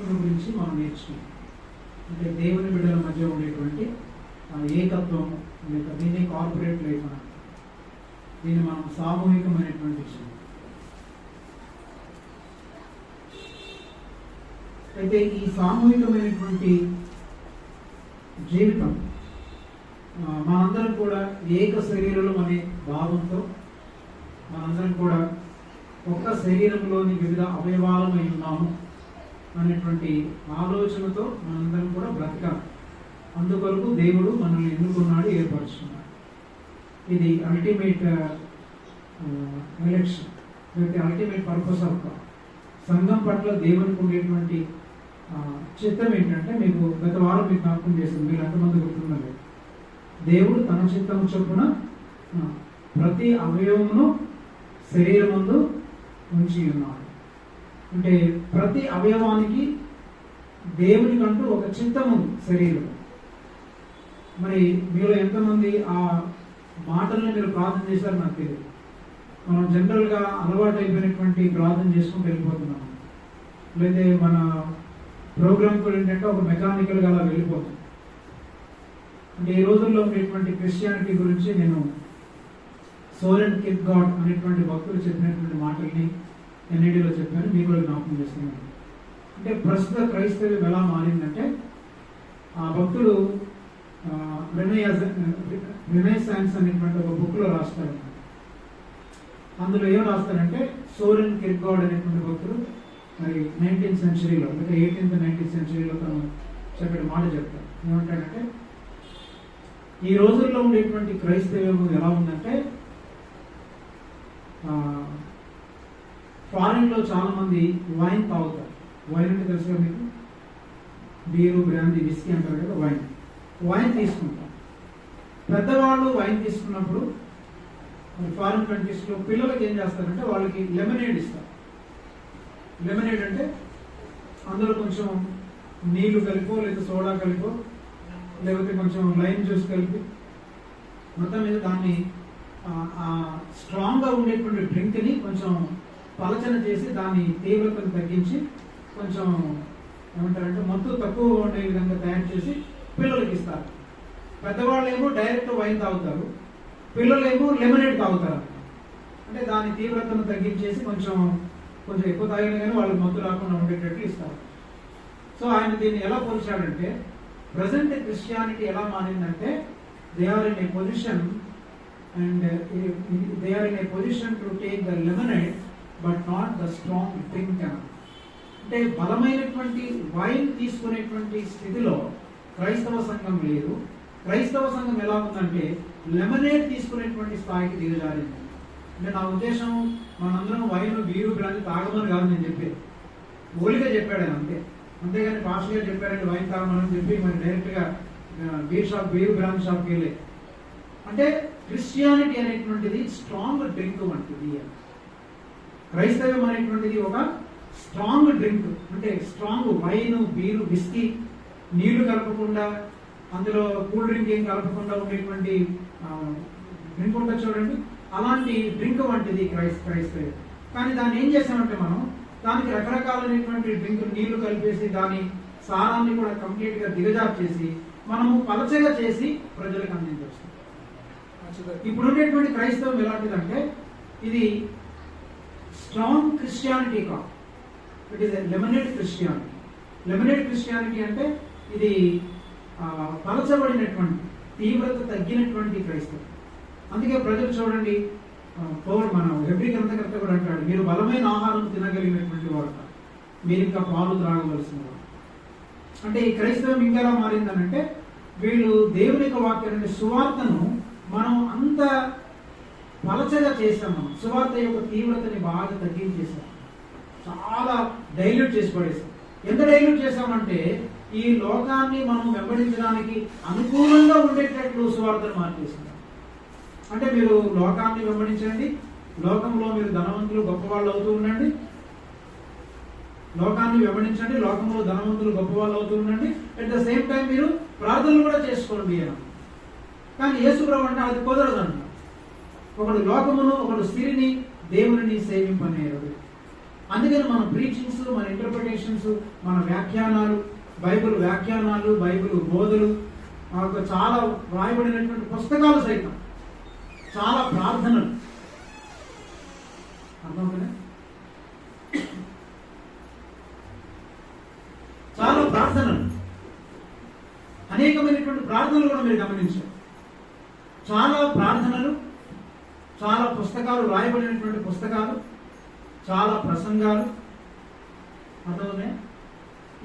పరివర్తన గురించి మనం నేర్చుకున్నాం. అంటే దేవుని బిడ్డల మధ్య ఉండేటువంటి ఏకత్వం, లేక దీన్ని కార్పొరేట్ లైఫ్ అని, దీన్ని మనం సామూహికమైనటువంటి విషయం. అయితే ఈ సామూహికమైనటువంటి జీవితం మనందరం కూడా ఏక శరీరం అనే భావంతో, మనందరం కూడా ఒక్క శరీరంలోని వివిధ అవయవాలమై ఉన్నాము అనేటువంటి ఆలోచనతో మనందరం కూడా బ్రతకాలి. అందుకొరకు దేవుడు మనల్ని ఎన్నుకున్నాడు, ఏర్పరుచుకున్నాడు. ఇది అల్టిమేట్ ఎలక్షన్, లేకపోతే అల్టిమేట్ పర్పస్ ఆఫ్ గాడ్. సంఘం పట్ల దేవునికి ఉండేటువంటి చిత్తం ఏంటంటే, మీకు గత వారం మీకు జ్ఞాపకం చేసింది, మీరు ఎంతమంది గుర్తుందండి? దేవుడు తన చిత్తము చొప్పున ప్రతి అవయవమును శరీరమందు ఉంచి ఉన్నాడు. అంటే ప్రతి అవయవానికి దేవునికంటూ ఒక చిత్తం ఉంది శరీరం. మరి మీలో ఎంతమంది ఆ మాటల్ని మీరు ప్రార్థన చేశారు నాకు తెలియదు. మనం జనరల్గా అలవాటు అయిపోయినటువంటి ప్రార్థన చేసుకుంటూ వెళ్ళిపోతున్నాము. లేదా మన ప్రోగ్రామ్ కూడా ఏంటంటే ఒక మెకానికల్గా అలా వెళ్ళిపోతుంది. అంటే ఈ రోజుల్లో ఉండేటువంటి క్రిస్టియానిటీ గురించి నేను సోరెన్ కిర్కెగార్డ్ అనేటువంటి భక్తులు చెప్పినటువంటి మాటల్ని ఎన్ఐడిలో చెప్పాను, మీకు కూడా జ్ఞాపకం చేస్తున్నాను. అంటే ప్రస్తుత క్రైస్తవ్యం ఎలా మారిందంటే, ఆ భక్తుడు రినైసాన్స్ అనేటువంటి ఒక బుక్లో రాస్తారు. అందులో ఏం రాస్తారంటే, సోరెన్ కిర్కెగార్డ్ అనేటువంటి భక్తుడు మరి 19th సెంచరీలో, అంటే 18th 19th సెంచరీలో తను చెప్పిన మాట చెప్తారు. ఏమంటాడంటే, ఈ రోజుల్లో ఉండేటువంటి క్రైస్తవ్యం ఎలా ఉందంటే, ఫారిన్లో చాలా మంది వైన్ తాగుతారు. వైన్ అంటే తెలుసుగా మీకు, బీరు, బ్రాందీ, విస్కీ అంటారు కదా, వైన్ తీసుకుంటారు. పెద్దవాళ్ళు వైన్ తీసుకున్నప్పుడు ఫారిన్ కంట్రీస్లో పిల్లలకి ఏం చేస్తారంటే, వాళ్ళకి లెమనేడ్ ఇస్తారు. లెమనేడ్ అంటే అందులో కొంచెం నీళ్లు కలిపో, లేదా సోడా కలిపో, లేకపోతే కొంచెం లైమ్ జ్యూస్ కలిపి, మొత్తం మీద దాన్ని స్ట్రాంగ్గా ఉండేటువంటి డ్రింక్ని కొంచెం పలచన చేసి దాని తీవ్రతను తగ్గించి కొంచెం ఏమంటారంటే మత్తు తక్కువగా ఉండే విధంగా తయారు చేసి పిల్లలకి ఇస్తారు. పెద్దవాళ్ళు ఏమో డైరెక్ట్ వైన్ తాగుతారు, పిల్లలేమో లెమనేడ్ తాగుతారు. అంటే దాని తీవ్రతను తగ్గించేసి కొంచెం ఎక్కువ తాగినా కానీ వాళ్ళకి మత్తు రాకుండా ఉండేటట్టు ఇస్తారు. సో ఆయన దీన్ని ఎలా పోల్చాడంటే, ప్రజెంట్ క్రిస్టియానిటీ ఎలా మారిందంటే, they are in a position to take the lemonade but not the strong drink. అంటే బలమైనటువంటి వైన్ తీసుకునేటువంటి స్థితిలో క్రైస్తవ సంఘం లేదు. క్రైస్తవ సంఘం ఎలా ఉందంటే, లెమనేడ్ తీసుకునేటువంటి స్థాయికి దిగజారింది. అంటే నా ఉద్దేశం, మనందరం వైన్, బీరు, బ్రాంతి తాగమని కాదు నేను చెప్పేది, ఓలిగా చెప్పాడు ఆయన అంతే. అంతేగాని పాస్టర్ గారు చెప్పారంటే వైన్ తాగమని చెప్పి మరి డైరెక్ట్గా బీరు బ్రాంతి షాప్కి వెళ్ళే. అంటే క్రిస్టియానిటీ అనేటువంటిది స్ట్రాంగ్ డ్రింక్ వంటిది. క్రైస్తవ్యం అనేటువంటిది ఒక స్ట్రాంగ్ డ్రింక్. అంటే స్ట్రాంగ్ వైన్, బీరు, విస్కీ, నీళ్లు కలపకుండా, అందులో కూల్ డ్రింక్ ఏం కలపకుండా ఉండేటువంటి డ్రింక్ ఉంటుంది చూడండి, అలాంటి డ్రింక్ వంటిది క్రైస్తవ్యం. కానీ దాన్ని ఏం చేసామంటే, మనం దానికి రకరకాలైనటువంటి డ్రింక్, నీళ్లు కలిపేసి దాని సారాన్ని కూడా కంప్లీట్గా దిగజారు చేసి మనము పలచగా చేసి ప్రజలకు అందించవచ్చు. ఇప్పుడు ఉండేటువంటి క్రైస్తవం ఎలాంటిదంటే, ఇది స్ట్రాంగ్ క్రిస్టియానిటీ కాదు, it is lemonade Christianity. Lemonade Christianity అంటే ఇది పలచబడినటువంటి, తీవ్రత తగ్గినటువంటి క్రైస్తవం. అందుకే ప్రజలు చూడండి, మన హెబ్రీ గ్రంథకర్త కూడా అంటాడు, మీరు బలమైన ఆహారం తినగలిగినటువంటి వారు, మీరు ఇంకా పాలు త్రాగవలసిన వారు. అంటే ఈ క్రైస్తవం ఇంకా ఎలా మారిందనంటే, వీళ్ళు దేవుని యొక్క వాక్యాన్ని, సువార్తను మనం అంత పలచగా చేసాం. మనం సువార్త యొక్క తీవ్రతని బాగా తగ్గించేసాం, చాలా డైల్యూట్ చేసి పడేసాం. ఎంత డైల్యూట్ చేసామంటే, ఈ లోకాన్ని మనం వెంబడించడానికి అనుకూలంగా ఉండేటట్లు సువార్తను మార్చేస్తున్నాం. అంటే మీరు లోకాన్ని వెంబడించండి, లోకంలో మీరు ధనవంతులు గొప్పవాళ్ళు అవుతూ ఉండండి. లోకాన్ని వెంబడించండి, లోకంలో ధనవంతులు గొప్పవాళ్ళు అవుతూ ఉండండి. అట్ ద సేమ్ టైం మీరు ప్రార్థనలు కూడా చేసుకోండి అని. కానీ యేసుప్రభు అంటే అది కుదరదు అంట. ఒకడు లోకమును, ఒకడు స్త్రీని, దేవుని సేవింపనేరు. అందుకని మన ప్రీచింగ్స్, మన ఇంటర్ప్రిటేషన్స్, మన వ్యాఖ్యానాలు, బైబిల్ వ్యాఖ్యానాలు, బైబిల్ బోధలు, చాలా వ్రాయబడినటువంటి పుస్తకాలు సైతం, చాలా ప్రార్థనలు, అర్థమవుతుందా? చాలా ప్రార్థనలు, అనేకమైనటువంటి ప్రార్థనలు కూడా మీరు గమనించారు. చాలా ప్రార్థనలు, చాలా పుస్తకాలు, రాయబడినటువంటి పుస్తకాలు, చాలా ప్రసంగాలు, అర్థమవుతాయి.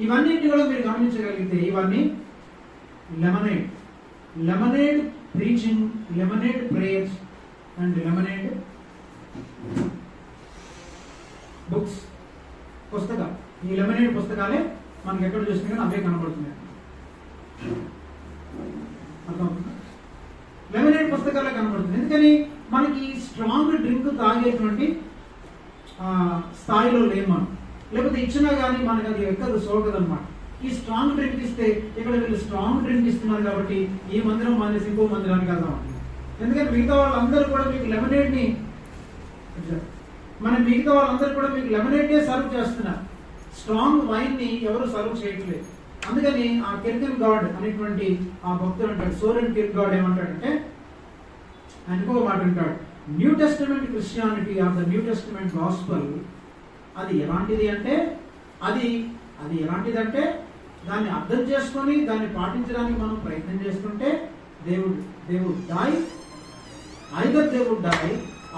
ఇవన్నింటినీ కూడా మీరు గమనించగలిగితే ఇవన్నీ lemonade preaching, lemonade prayers and lemonade books పుస్తకాలు. ఈ లెమనేడ్ పుస్తకాలే మనకి ఎక్కడ చూస్తే కానీ అవే కనబడుతున్నాయి. అర్థమవుతుంది? లెమనేడ్ పుస్తకాలే కనబడుతుంది. ఎందుకని మనకి స్ట్రాంగ్ డ్రింక్ తాగేటువంటి స్థాయిలో లేము మనం. లేకపోతే ఇచ్చినా కానీ మనకి అది ఎక్కదు, సోకదన్నమాట. ఈ స్ట్రాంగ్ డ్రింక్ ఇస్తే ఇక్కడ వీళ్ళు స్ట్రాంగ్ డ్రింక్ ఇస్తున్నారు కాబట్టి ఈ మందిరం మానేసి ఇంకో మందిరానికి వెళ్దాం. ఎందుకంటే మిగతా వాళ్ళందరూ కూడా మీకు లెమనేడ్ని లెమనేడ్నే సర్వ్ చేస్తున్నారు. స్ట్రాంగ్ వైన్ని ఎవరు సర్వ్ చేయట్లేదు. అందుకని ఆ కిర్కెన్గార్డ్ అనేటువంటి ఆ భక్తుడు అంటాడు, సోరెన్ కిర్కెగార్డ్ ఏమంటాడంటే, ఆయన ఇంకొక మాట అంటాడు, new testament Christianity of the new testament gospel అది ఎలాంటిది అంటే దాన్ని అర్థం చేసుకొని దాన్ని పాటించడానికి మనం ప్రయత్నం చేస్తుంటే దేవుడు డై ఐదర్ దేవుడు డై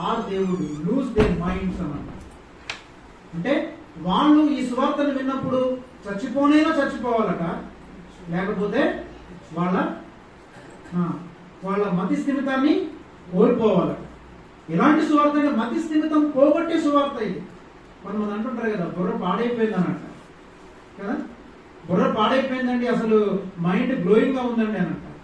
ఆర్ దేవుడు లూజ్ దేర్ మైండ్స్ అన్నమాట. అంటే వాళ్ళు ఈ సువార్తను విన్నప్పుడు చచ్చిపోవాలట, లేకపోతే వాళ్ళ మతి స్థిమితాన్ని కోల్పోవాలట. ఇలాంటి సువార్త మతి స్థిమితం పోగొట్టే సువార్త ఇది. కొంతమంది అంటుంటారు కదా, బుర్ర పాడైపోయింది అని అంటారు కదా. బుర్ర పాడైపోయిందండి, అసలు మైండ్ గ్లోయింగ్ గా ఉందండి అని అంటారు.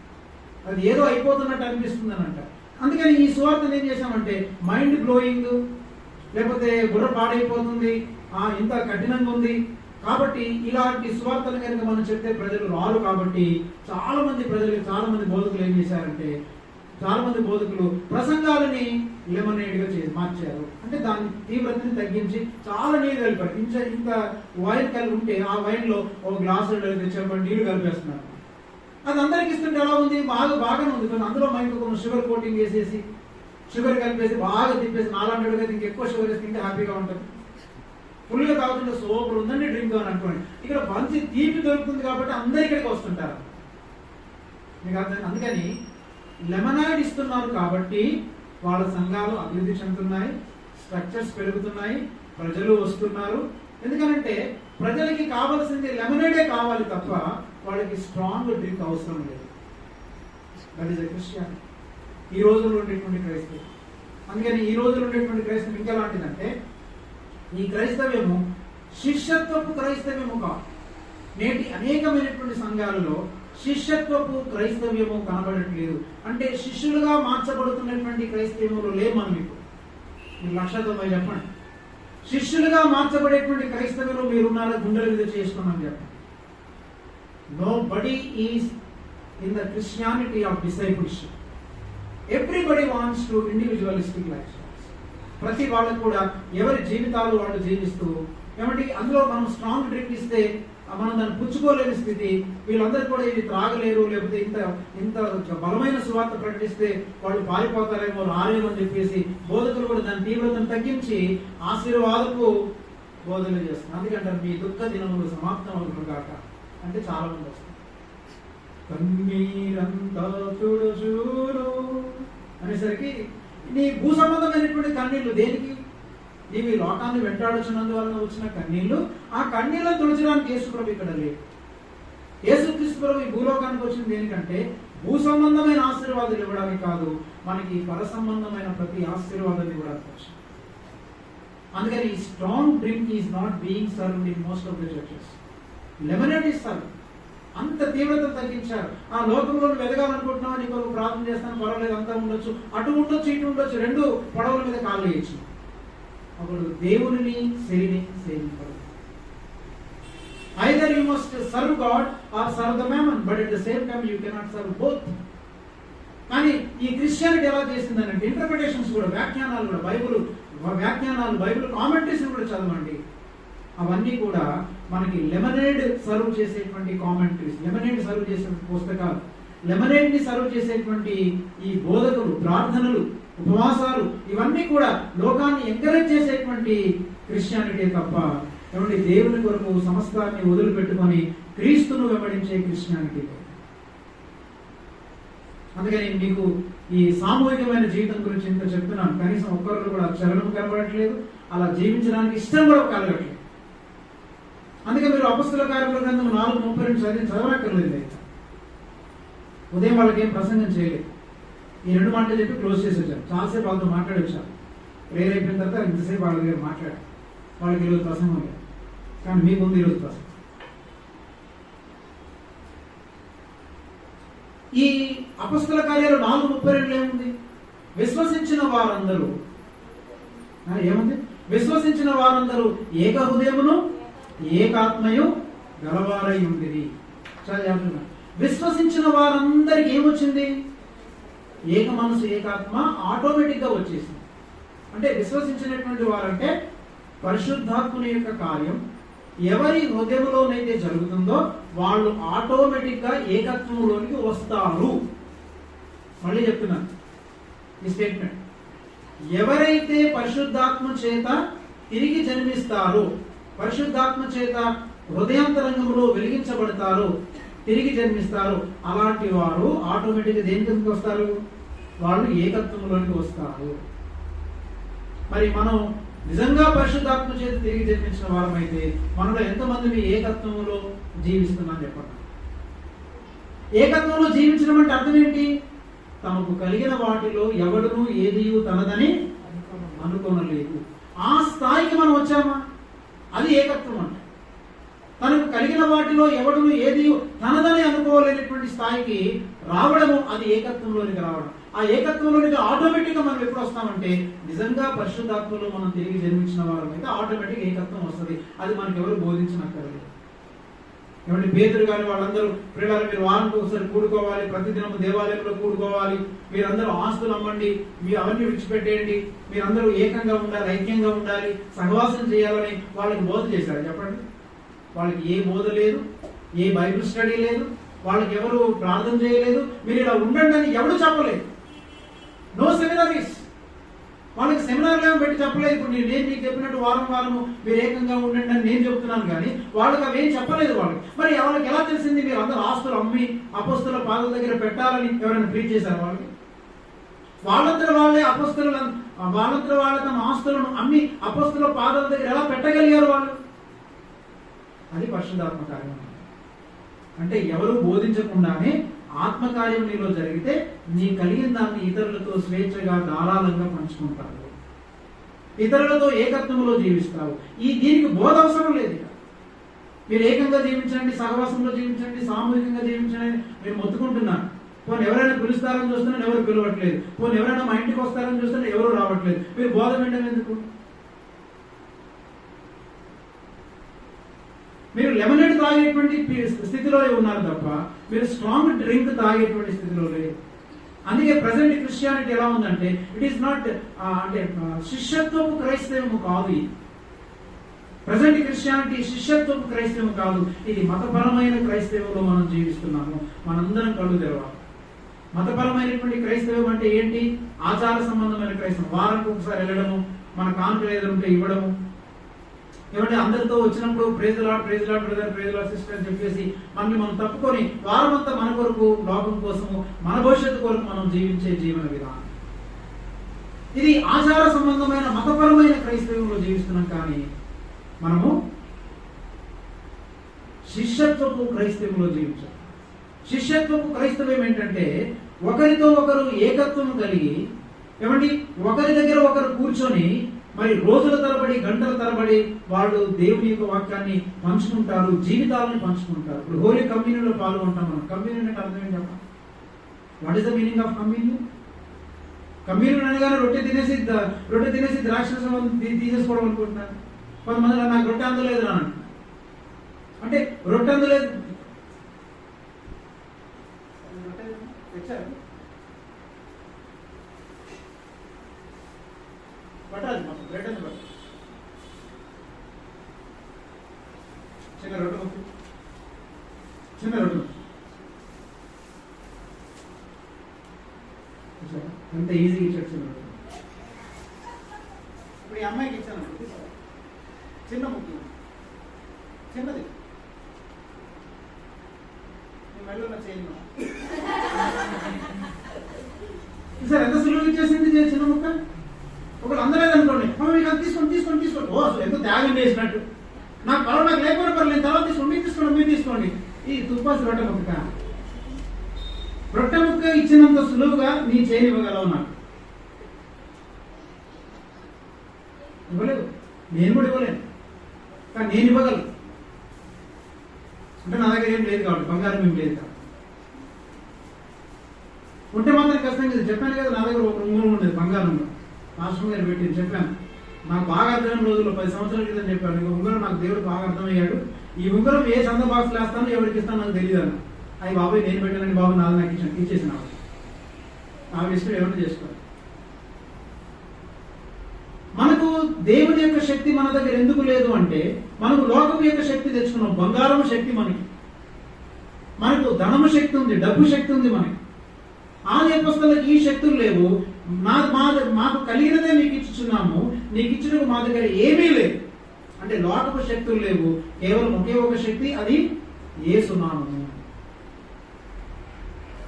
అది ఏదో అయిపోతున్నట్టు అనిపిస్తుంది అని అంటారు. అందుకని ఈ సువార్తను ఏం చేశామంటే మైండ్ గ్లోయింగ్, లేకపోతే బుర్ర పాడైపోతుంది, ఇంత కఠినంగా ఉంది కాబట్టి ఇలాంటి సువార్తను కనుక మనం చెప్తే ప్రజలు రారు. కాబట్టి చాలా మంది బోధకులు ఏం చేశారంటే, చాలా మంది బోధకులు ప్రసంగాలని లెమనేడ్ గా మార్చారు. అంటే దాని తీవ్రతని తగ్గించి చాలా నీళ్ళు కలిపారు. ఇంత వైన్ కలిపి ఉంటే ఆ వైన్ లో ఒక గ్లాసు తెచ్చేపడి నీళ్లు కలిపేస్తున్నారు. అది అందరికి ఇస్తుంటే ఎలా ఉంది, బాగానే ఉంది. కానీ అందులో మైండ్ కొంచెం షుగర్ కోటింగ్ వేసేసి, షుగర్ కలిపేసి బాగా తిప్పేసి, నాలాంటి ఇంకెక్కువ షుగర్ వేసి తింటే హ్యాపీగా ఉంటుంది. ఫుల్గా తాగుతుంటే సూపర్ ఉందండి డ్రింక్ అని అనుకోండి. ఇక్కడ మంచి తీపి దొరుకుతుంది కాబట్టి అందరు ఇక్కడికి వస్తుంటారు. మీకు అర్థం? అందుకని లెమనేడ్ ఇస్తున్నారు కాబట్టి వాళ్ళ సంఘాలు అభివృద్ధి చెందుతున్నాయి, స్ట్రక్చర్స్ పెరుగుతున్నాయి, ప్రజలు వస్తున్నారు. ఎందుకంటే ప్రజలకి కావాల్సింది లెమనేడే కావాలి తప్ప వాళ్ళకి స్ట్రాంగ్ డ్రింక్ అవసరం లేదు. దట్ ఈస్ ఎ క్రిస్టియానిటీ ఈ రోజుల్లో ఉండేటువంటి క్రైస్తవం. అందుకని ఈ రోజుల్లో ఉండేటువంటి క్రైస్తవం ఇంకెలాంటిదంటే, ఈ క్రైస్తవ్యము శిష్యత్వపు క్రైస్తవ్యము కాదు. నేటి అనేకమైనటువంటి సంఘాలలో శిష్యత్వపు క్రైస్తవ్యము కనబడట్లేదు. అంటే శిష్యులుగా మార్చబడుతున్నటువంటి క్రైస్తవ్యంలో లేము మనం. ఇప్పుడు మీరు 190 చెప్పండి, శిష్యులుగా మార్చబడేటువంటి క్రైస్తవ్యంలో మీరున్నారా? గుండెల మీద చేసుకున్నాను చెప్పండి. Nobody is in the Christianity of discipleship. Everybody wants to individualistic lifestyles. ప్రతి వాళ్ళకు కూడా ఎవరి జీవితాలు వాళ్ళు జీవిస్తూ ఏమంటే అందులో మనం స్ట్రాంగ్ డ్రింక్ ఇస్తే మనం దాన్ని పుచ్చుకోలేని స్థితి. వీళ్ళందరూ కూడా ఇది త్రాగలేరు, లేకపోతే ఇంత బలమైన సువార్త ప్రకటిస్తే వాళ్ళు పారిపోతారేమో, రాలేమో అని చెప్పేసి బోధకులు కూడా దాని తీవ్రతను తగ్గించి ఆశీర్వాదపు బోధనలు చేస్తున్నారు. అందుకంటారు మీ దుఃఖ దినములు సమాప్తం అవుతుంది కాక అంటే చాలా మంది వస్తారు. కన్నీరంతా తుడుచూరు అనేసరికి నీ భూ సంబంధమైనటువంటి కన్నీళ్లు దేనికి? నీవి లోకాన్ని వెంటాడుచున్నందువలన వచ్చిన కన్నీళ్లు, ఆ కన్నీళ్లను తుడచడానికి యేసుప్రభు ఇక్కడ లేడు. యేసుక్రీస్తు ప్రభు ఈ భూలోకానికి వచ్చింది దేనికంటే భూ సంబంధమైన ఆశీర్వాదాలు ఇవ్వడానికి కాదు, మనకి పర సంబంధమైన ప్రతి ఆశీర్వాదాలు ఇవ్వడానికి వచ్చింది. అందుకని ఈ strong drink is not being served in most of the churches. Lemonade is served. అంత తీవ్రత తగ్గించారు. ఆ లోకంలో వెదగాలనుకుంటున్నావు, నీకు ప్రార్థన చేస్తాను, పర్వాలేదు, అంతా ఉండొచ్చు, అటు ఉండొచ్చు, ఇటు ఉండొచ్చు, రెండు పడవల మీద కాళ్ళు వేయచ్చు. అప్పుడు దేవుని శరీని సేవించడు. Either you must serve God or serve the mammon, but at the same time you cannot serve both. కానీ ఈ క్రిస్టియానిటీ ఎలా చేసిందనంటే ఇంటర్ప్రిటేషన్స్ కూడా, వ్యాఖ్యానాలు కూడా, బైబిల్ కామెంటరీస్ కూడా చదవండి. అవన్నీ కూడా మనకి లెమనేడ్ సర్వ్ చేసేటువంటి కామెంటరీస్, లెమనేడ్ సర్వ్ చేసే పుస్తకాలు, లెమనేడ్ ని సర్వ్ చేసేటువంటి ఈ బోధకులు, ప్రార్థనలు, ఉపవాసాలు, ఇవన్నీ కూడా లోకాన్ని ఎంకరేజ్ చేసేటువంటి క్రిస్టియానిటీ తప్ప ఏమంటే దేవుని కొరకు సమస్తాన్ని వదిలిపెట్టుకొని క్రీస్తును వెంబడించే క్రిస్టియానిటీ. అందుకని మీకు ఈ సామూహికమైన జీవితం గురించి ఇంత చెప్తున్నాను. కనీసం ఒక్కరు కూడా చలనం కనబడట్లేదు, అలా జీవించడానికి ఇష్టం కూడా కలగట్లేదు. అందుకే మీరు అపొస్తల కార్యముల గ్రంథం 4:32 చదవక్కర్లేదు. ఉదయం వాళ్ళకి ఏం ప్రసంగం చేయలేదు, ఈ 2 మాటలు చెప్పి క్లోజ్ చేసి వచ్చారు. చాలాసేపు వాళ్ళతో మాట్లాడి వచ్చారు. ప్రేయర్ అయిపోయిన తర్వాత ఇంతసేపు వాళ్ళ దగ్గర మాట్లాడారు. వాళ్ళకి ఈరోజు ప్రసంగం లేదు, కానీ మీకు ఉంది ఈరోజు ప్రసంగం. ఈ అపొస్తల కార్యాలు 4:32 ఏముంది? విశ్వసించిన వారందరూ ఏముంది? విశ్వసించిన వారందరూ ఏక హృదయమును ఏకాత్మయు గలవారై ఉండిరి. చాలా విశ్వసించిన వారందరికి ఏమొచ్చింది? ఏక మనసు ఏకాత్మ ఆటోమేటిక్ గా వచ్చేసింది. అంటే విశ్వసించినటువంటి వారంటే పరిశుద్ధాత్ముని యొక్క కార్యం ఎవరి హృదయంలోనైతే జరుగుతుందో వాళ్ళు ఆటోమేటిక్ గా ఏకత్వంలోనికి వస్తారు. మళ్ళీ చెప్తున్నాను ఈ స్టేట్మెంట్. ఎవరైతే పరిశుద్ధాత్మ చేత తిరిగి జన్మిస్తారో, పరిశుద్ధాత్మ చేత హృదయాంతరంగంలో వెలిగించబడతారో, తిరిగి జన్మిస్తారు, అలాంటి వారు ఆటోమేటిక్ గా దేనికి వస్తారు? వాళ్ళు ఏకత్వంలోనికి వస్తారు. మరి మనం నిజంగా పరిశుద్ధాత్మ చేత తిరిగి జన్మించిన వారమైతే మనలో ఎంతమంది ఏకత్వంలో జీవిస్తున్నాం చెప్పండి. ఏకత్వంలో జీవించడం అంటే అర్థం ఏంటి? తమకు కలిగిన వాటిలో ఎవడును ఏది తనదని అనుకోనలేదు. ఆ స్థాయికి మనం వచ్చామా? అది ఏకత్వం అంటే. తనకు కలిగిన వాటిలో ఎవడును ఏది తనదని అనుకోలేనటువంటి స్థాయికి రావడము, అది ఏకత్వంలోనికి రావడం. ఆ ఏకత్వంలోనికి ఆటోమేటిక్ గా మనం ఎప్పుడు వస్తామంటే నిజంగా పరిశుద్ధాత్మలో మనం తిరిగి జన్మించిన వారం అయితే ఆటోమేటిక్ ఏకత్వం వస్తుంది. అది మనకు ఎవరు బోధించనక్కర్లేదు. ఏమంటే పేతురు కానీ వాళ్ళందరూ ప్రియులారా మీరు వారానికి ఒకసారి కూడుకోవాలి, ప్రతిదినం దేవాలయంలో కూడుకోవాలి, మీరందరూ ఆస్తులు అమ్మండి, మీరు అవన్నీ విడిచిపెట్టేయండి, మీరందరూ ఏకంగా ఉండాలి, ఐక్యంగా ఉండాలి, సహవాసం చేయాలని వాళ్ళకి బోధ చేశారు. చెప్పండి, వాళ్ళకి ఏ బోధ లేదు, ఏ బైబిల్ స్టడీ లేదు, వాళ్ళకి ఎవరు ప్రార్థన చేయలేదు, మీరు ఇలా ఉండండి అని ఎవరు చెప్పలేదు. నో సెమినారీస్. వాళ్ళకి సెమినార్లు ఏమో పెట్టి చెప్పలేదు. ఇప్పుడు నేను మీకు చెప్పినట్టు వారం వారము మీరు ఏకంగా ఉండండి అని నేను చెప్తున్నాను, కానీ వాళ్ళకి అవేం చెప్పలేదు. వాళ్ళకి మరి వాళ్ళకి ఎలా తెలిసింది? మీరు అందరూ ఆస్తులు అమ్మి అపొస్తలుల పాదాల దగ్గర పెట్టాలని ఎవరైనా ప్రీచ్ చేశారు? వాళ్ళకి వాళ్ళంతా వాళ్ళే వాళ్ళంతా వాళ్ళ తమ ఆస్తులను అమ్మి అపొస్తలుల పాదాల దగ్గర ఎలా పెట్టగలిగారు వాళ్ళు? అది పరిశుద్ధాత్మ కార్యం. అంటే ఎవరు బోధించకుండానే ఆత్మకార్యం నీలో జరిగితే నీ కలిగిన దాన్ని ఇతరులతో స్వేచ్ఛగా ధారాళంగా పంచుకుంటావు, ఇతరులతో ఏకత్వంలో జీవిస్తావు. దీనికి బోధ అవసరం లేదు. మీరు ఏకంగా జీవించండి, సహవాసంలో జీవించండి, సామూహికంగా జీవించండి మీరు మొత్తుకుంటున్నారు. పోనీ ఎవరైనా పిలుస్తారని చూస్తున్నా ఎవరు పిలవట్లేదు, పోనీ ఎవరైనా మా ఇంటికి వస్తారని చూస్తున్నా ఎవరు రావట్లేదు. మీరు బోధ వినడం ఎందుకు? మీరు లెమనేడ్ తాగేటువంటి స్థితిలో ఉన్నారు తప్ప మీరు స్ట్రాంగ్ డ్రింక్ తాగేటువంటి స్థితిలో లేదు. అందుకే ప్రజెంట్ క్రిస్టియానిటీ ఎలా ఉందంటే ఇట్ ఈస్ నాట్ అంటే శిష్యత్వపు క్రైస్తవము కాదు. ఇది ప్రజెంట్ క్రిస్టియానిటీ శిష్యత్వపు క్రైస్తవం కాదు, ఇది మతపరమైన క్రైస్తవంలో మనం జీవిస్తున్నాము. మనందరం కళ్ళు తెరవాలి. మతపరమైనటువంటి క్రైస్తవం అంటే ఏంటి? ఆచార సంబంధమైన క్రైస్తవం. వారానికి ఒకసారి వెళ్ళడము, మన కానుకలు ఏదంటే ఇవ్వడము, ఏమంటే అందరితో వచ్చినప్పుడు praise Lord brother, praise Lord sister అని చెప్పేసి మనల్ని మనం తప్పుకొని వారమంతా మన కొరకు, లోకం కోసము, మన భవిష్యత్తు కొరకు మనం జీవించే జీవన విధానం. ఇది ఆచార సంబంధమైన మతపరమైన క్రైస్తవంలో జీవిస్తున్నాం. కానీ మనము శిష్యత్వపు క్రైస్తవంలో జీవించాలి. శిష్యత్వపు క్రైస్తవం ఏంటంటే ఒకరితో ఒకరు ఏకత్వం కలిగి, ఏమండి ఒకరి దగ్గర ఒకరు కూర్చొని మరి రోజుల తరబడి, గంటల తరబడి వాళ్ళు దేవుని యొక్క వాక్యాన్ని పంచుకుంటారు, జీవితాలను పంచుకుంటారు. ఇప్పుడు హోలీ కమ్యూనియన్లో పాల్గొంటాం మనం. కమ్యూనియన్ అంటే అర్థం ఏంటి చెప్పండి? What is the meaning of communion? Communion అనగానే రొట్టె తినేసి ద్రాక్షరసం తీసేసుకోవడం అనుకుంటున్నారు. కొంతమంది నాకు రొట్టె అందలేదు అని అంటే రొట్టె అందలేదు పట్టాలి, మాకు బ్రెడ్ అని పట్టాలి. చిన్న రొట్టె ఎంత ఈజీగా ఇచ్చాడు చిన్న రొట్టె. ఇప్పుడు ఈ అమ్మాయికి ఇచ్చాను చిన్న ముఖ్యం చిన్నది మెళ్ళలో చేయను సార్ ఎంత సులువు ఇచ్చేసింది చిన్న ముక్క. ఒకరు అందలేదు అనుకోండి మీకు అది తీసుకోండి తీసుకోండి తీసుకోండి ఓ అసలు ఎంతో త్యాగం చేసినట్టు నాకు నాకు లేకపోయినా పర్లేదు తర్వాత తీసుకోండి మీరు తీసుకోండి. ఈ తుప్పాసి రొట్టె ముక్క ఇచ్చినంత సులువుగా నీ చేయని ఇవ్వగలవు నాకు ఇవ్వలేదు. నేను కూడా ఇవ్వలేను కానీ నేను ఇవ్వగలను. అంటే నా దగ్గర ఏం లేదు కాబట్టి బంగారం ఏం లేదు కాబట్టి ఉంటే మాత్రం కష్టంగా చెప్పాను కదా. నా దగ్గర ఒక ఉంగరం ఉండేది బంగారం మాస్టర్ గారు పెట్టి చెప్పాను. నాకు బాగా అర్థమైన రోజుల్లో 10 సంవత్సరాల క్రితం చెప్పాను. ఈ ఉంగరం నాకు దేవుడు బాగా అర్థమయ్యాడు. ఈ ఉంగరం ఏ సంద బాక్స్ వేస్తానో ఎవరికి ఇస్తాను నాకు తెలియదు అన్న. అవి బాబాయ్ నేను పెట్టానని బాబు నాది నాకు ఇచ్చేసిన ఆవిడ ఇష్టం ఎవరిని చేసుకోవాలి. మనకు దేవుని యొక్క శక్తి మన దగ్గర ఎందుకు లేదు అంటే మనకు లోకం యొక్క శక్తి తెచ్చుకున్నాం. బంగారం శక్తి మనకు ధనము శక్తి ఉంది, డబ్బు శక్తి ఉంది మనకి. ఆది అపొస్తలులకు ఈ శక్తులు లేవు. మాకు కలిగినదే మీకు ఇచ్చుచున్నాము, నీకు ఇచ్చినకు మా దగ్గర ఏమీ లేదు. అంటే లోకపు శక్తులు లేవు, కేవలం ఒకే ఒక శక్తి, అది యేసునామము.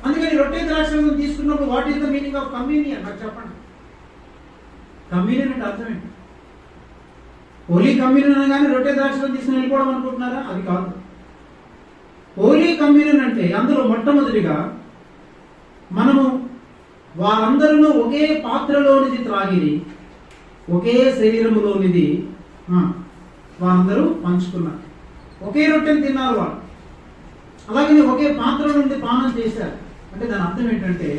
అందుకని రొట్టె ద్రాక్షరసం తీసుకున్నప్పుడు what is the meaning of communion నాకు చెప్పండి. కమ్యూనియన్ అంటే అర్థం ఏంటి? హోలీ కమ్యూనియన్ అనగానే రొట్టె ద్రాక్షరసం తీసుకుని వెళ్ళిపోవడం అనుకుంటున్నారా? అది కాదు. హోలీ కమ్యూనియన్ అంటే అందులో మొట్టమొదటిగా మనము వారందరూ ఒకే పాత్రలోనిది త్రాగిరి, ఒకే శరీరములోనిది వారందరూ పంచుకున్నారు. ఒకే రొట్టెని తిన్నారు వాళ్ళు. అలాగే ఒకే పాత్ర నుండి పానం చేశారు. అంటే దాని అర్థం ఏంటంటే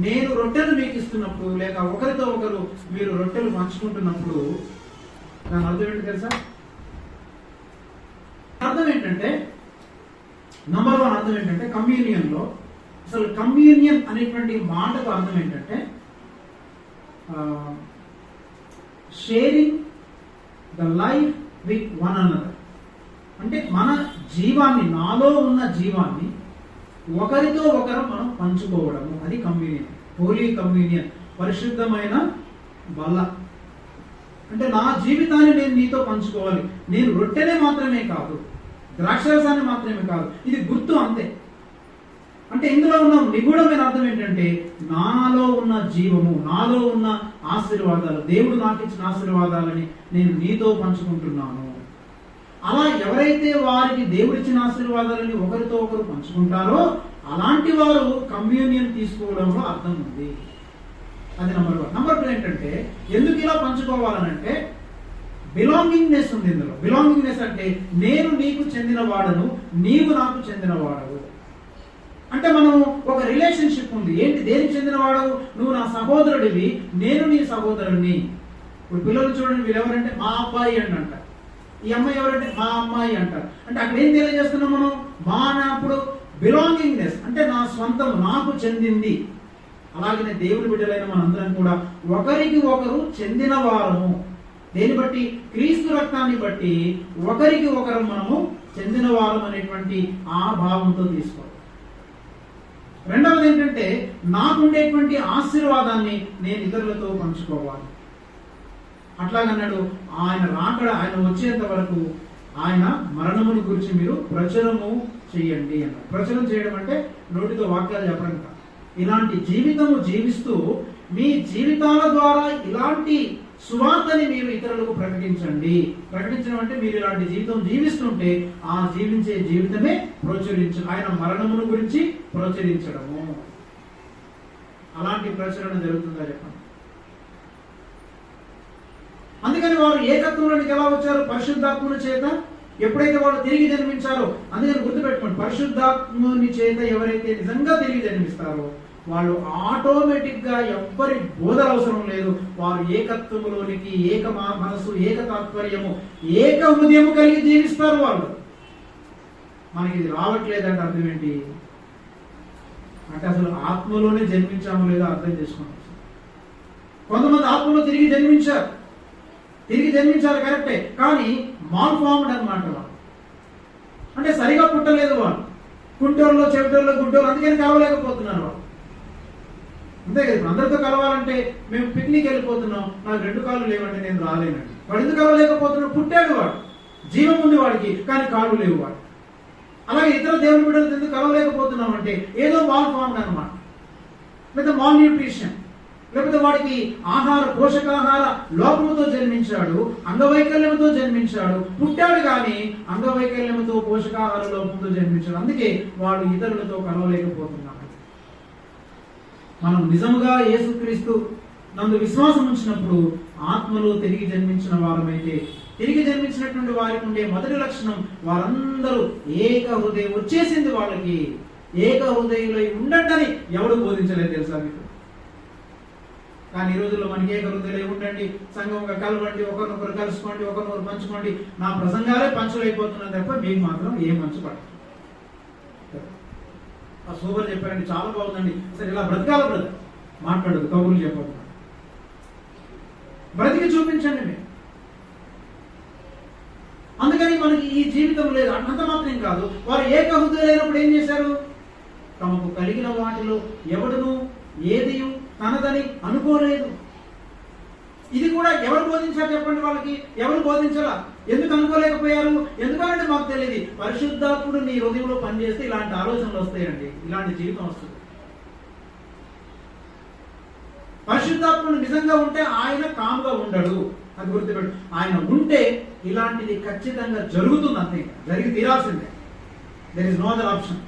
నేను రొట్టెలు మీకు ఇస్తున్నప్పుడు లేక ఒకరితో ఒకరు మీరు రొట్టెలు పంచుకుంటున్నప్పుడు దాని అర్థం ఏంటి తెలుసా? అర్థం ఏంటంటే నంబర్ 1 అర్థం ఏంటంటే కమ్యూనియన్లో అసలు కమ్యూనియన్ అనేటువంటి మాటకు అర్థం ఏంటంటే sharing the life with one another. అంటే మన జీవాన్ని, నాలో ఉన్న జీవాన్ని ఒకరితో ఒకరు మనం పంచుకోవడము, అది కమ్యూనియన్. హోలీ కమ్యూనియన్, పరిశుద్ధమైన బల్ల. అంటే నా జీవితాన్ని నేను నీతో పంచుకోవాలి. నేను రొట్టెనే మాత్రమే కాదు, ద్రాక్షరసాన్ని మాత్రమే కాదు, ఇది గుర్తు అంతే. అంటే ఇందులో ఉన్న నిగూఢమైన అర్థం ఏంటంటే నాలో ఉన్న జీవము, నాలో ఉన్న ఆశీర్వాదాలు, దేవుడు నాకు ఇచ్చిన ఆశీర్వాదాలని నేను నీతో పంచుకుంటున్నాను. అలా ఎవరైతే వారికి దేవుడిచ్చిన ఆశీర్వాదాలని ఒకరితో ఒకరు పంచుకుంటారో అలాంటి వారు కమ్యూనియన్ తీసుకోవడంలో అర్థం ఉంది. అది నంబర్ 1. నంబర్ 2 ఏంటంటే ఎందుకు ఇలా పంచుకోవాలనంటే బిలాంగింగ్నెస్ ఉంది ఇందులో. బిలాంగింగ్నెస్ అంటే నేను నీకు చెందిన వాడను, నీవు నాకు చెందిన వాడవు. అంటే మనం ఒక రిలేషన్షిప్ ఉంది. ఏంటి? దేనికి చెందిన వాడవు? నువ్వు నా సహోదరుడివి, నేను నీ సహోదరుడిని. ఇప్పుడు పిల్లలు చూడండి, వీళ్ళు ఎవరంటే మా అబ్బాయి అని అంటారు, ఈ అమ్మాయి ఎవరంటే మా అమ్మాయి అంటారు. అంటే అక్కడ ఏం తెలియజేస్తున్నాం మనం? మా అప్పుడు బిలాంగింగ్నెస్ అంటే నా స్వంతం, నాకు చెందింది. అలాగనే దేవుని బిడ్డలైన మనందరం కూడా ఒకరికి ఒకరు చెందిన వారము. దేని బట్టి? క్రీస్తు రక్తాన్ని బట్టి ఒకరికి ఒకరు మనము చెందిన వారం అనేటువంటి ఆ భావంతో తీసుకోవాలి. రెండవది ఏంటంటే నాకుండేటువంటి ఆశీర్వాదాన్ని నేను ఇతరులతో పంచుకోవాలి. అట్లాగన్నాడు ఆయన రాకడ, ఆయన వచ్చేంత వరకు ఆయన మరణమును గురించి మీరు ప్రచురము చేయండి అన్నారు. ప్రచురం చేయడం అంటే నోటితో వాక్యాలు చెప్పడం కాదు. ఇలాంటి జీవితము జీవిస్తూ మీ జీవితాల ద్వారా ఇలాంటి సువార్తని మీరు ఇతరులకు ప్రకటించండి. ప్రకటించడం అంటే మీరు ఇలాంటి జీవితం జీవిస్తుంటే ఆ జీవించే జీవితమే ఆయన మరణమును గురించి ప్రచురించడము. అలాంటి ప్రచురణ జరుగుతుందా చెప్పండి? అందుకని వారు ఏకత్వంలోనికి ఎలా వచ్చారు? పరిశుద్ధాత్ముని చేత. ఎప్పుడైతే వాళ్ళు తిరిగి జన్మించారో, అందుకని గుర్తుపెట్టుకోండి, పరిశుద్ధాత్ముని చేత ఎవరైతే నిజంగా తిరిగి జన్మిస్తారో వాళ్ళు ఆటోమేటిక్ గా ఎవ్వరి బోధన అవసరం లేదు. వారు ఏకత్వములోనికి, ఏక మనసు, ఏక తాత్పర్యము, ఏక హృదయము కలిగి జీవిస్తారు వాళ్ళు. మనకి ఇది రావట్లేదంటే అర్థం ఏంటి? అంటే అసలు ఆత్మలోనే జన్మించామో లేదో అర్థం చేసుకోండి. కొంతమంది ఆత్మలో తిరిగి జన్మించారు కరెక్టే, కానీ మాల్ ఫార్మ్డ్ అనమాట వాళ్ళు. అంటే సరిగా పుట్టలేదు వాళ్ళు. కుంటూరులో, చెవిటూరులో, గుంటూరు, అందుకని కలవలేకపోతున్నారు వాళ్ళు. అంతే కదా, ఇప్పుడు అందరితో కలవాలంటే మేము పిక్నిక్ వెళ్ళిపోతున్నాం, నాకు 2 కాళ్ళు లేవంటే నేను రాలేనండి. వాడు ఎందుకు కలవలేకపోతున్నాడు? పుట్టాడు వాడు, జీవం ఉంది వాడికి, కానీ కాళ్ళు లేవు వాడు. అలాగే ఇతర దేవుని బిడ్డలతో ఎందుకు కలవలేకపోతున్నాం అంటే ఏదో మాల్ ఫామ్ అనమాట, లేదా మాల్ న్యూట్రిషన్, లేకపోతే వాడికి పోషకాహార లోపముతో జన్మించాడు, అంగవైకల్యంతో జన్మించాడు, పుట్టాడు కానీ అంగవైకల్యంతో పోషకాహార లోపంతో జన్మించాడు. అందుకే వాడు ఇతరులతో కలవలేకపోతున్నాడు. మనం నిజముగా యేసుక్రీస్తు నందు విశ్వాసం ఉంచినప్పుడు ఆత్మలో తిరిగి జన్మించిన వారమైతే, తిరిగి జన్మించినటువంటి వారికి ఉండే మొదటి లక్షణం వారందరూ ఏక హృదయం వచ్చేసింది వాళ్ళకి. ఏక హృదయులై ఉండండి ఎవడు బోధించలేదు తెలుసా మీకు? కానీ ఈ రోజుల్లో మనకి ఏక హృదయులై ఉండండి, సంఘంగా కలవండి, ఒకరినొకరు కలుసుకోండి, ఒకరినొకరు పంచుకోండి, నా ప్రసంగాలే పంచులైపోతున్నాయి తప్ప మీకు మాత్రం ఏం మంచు పడదు. ఆ సూపర్ చెప్పారండి, చాలా బాగుందండి. సరే ఇలా బ్రతకాల బ్రదర్, మాట్లాడదు, కబుర్లు చెప్పకుండా బ్రతికి చూపించండి మీరు. అందుకని మనకి ఈ జీవితం లేదు. అంత మాత్రం కాదు, వారు ఏక హృదయులైనప్పుడు ఏం చేశారు? తమకు కలిగిన వాటిలో ఎవడును ఏది తనదని అనుకోలేదు. ఇది కూడా ఎవరు బోధించారు చెప్పండి? వాళ్ళకి ఎవరు బోధించాలా? ఎందుకు అనుకోలేకపోయారు? ఎందుకంటే మాకు తెలియదు. పరిశుద్ధాత్ముడు నీ హృదయంలో పనిచేస్తే ఇలాంటి ఆలోచనలు వస్తాయండి, ఇలాంటి జీవితం వస్తుంది. పరిశుద్ధాత్ముడు నిజంగా ఉంటే ఆయన కామ్గా ఉండడు, అది గుర్తుపెట్టు. ఆయన ఉంటే ఇలాంటిది ఖచ్చితంగా జరుగుతుంది, అంతే, జరిగి తీరాల్సిందే. There is no other option.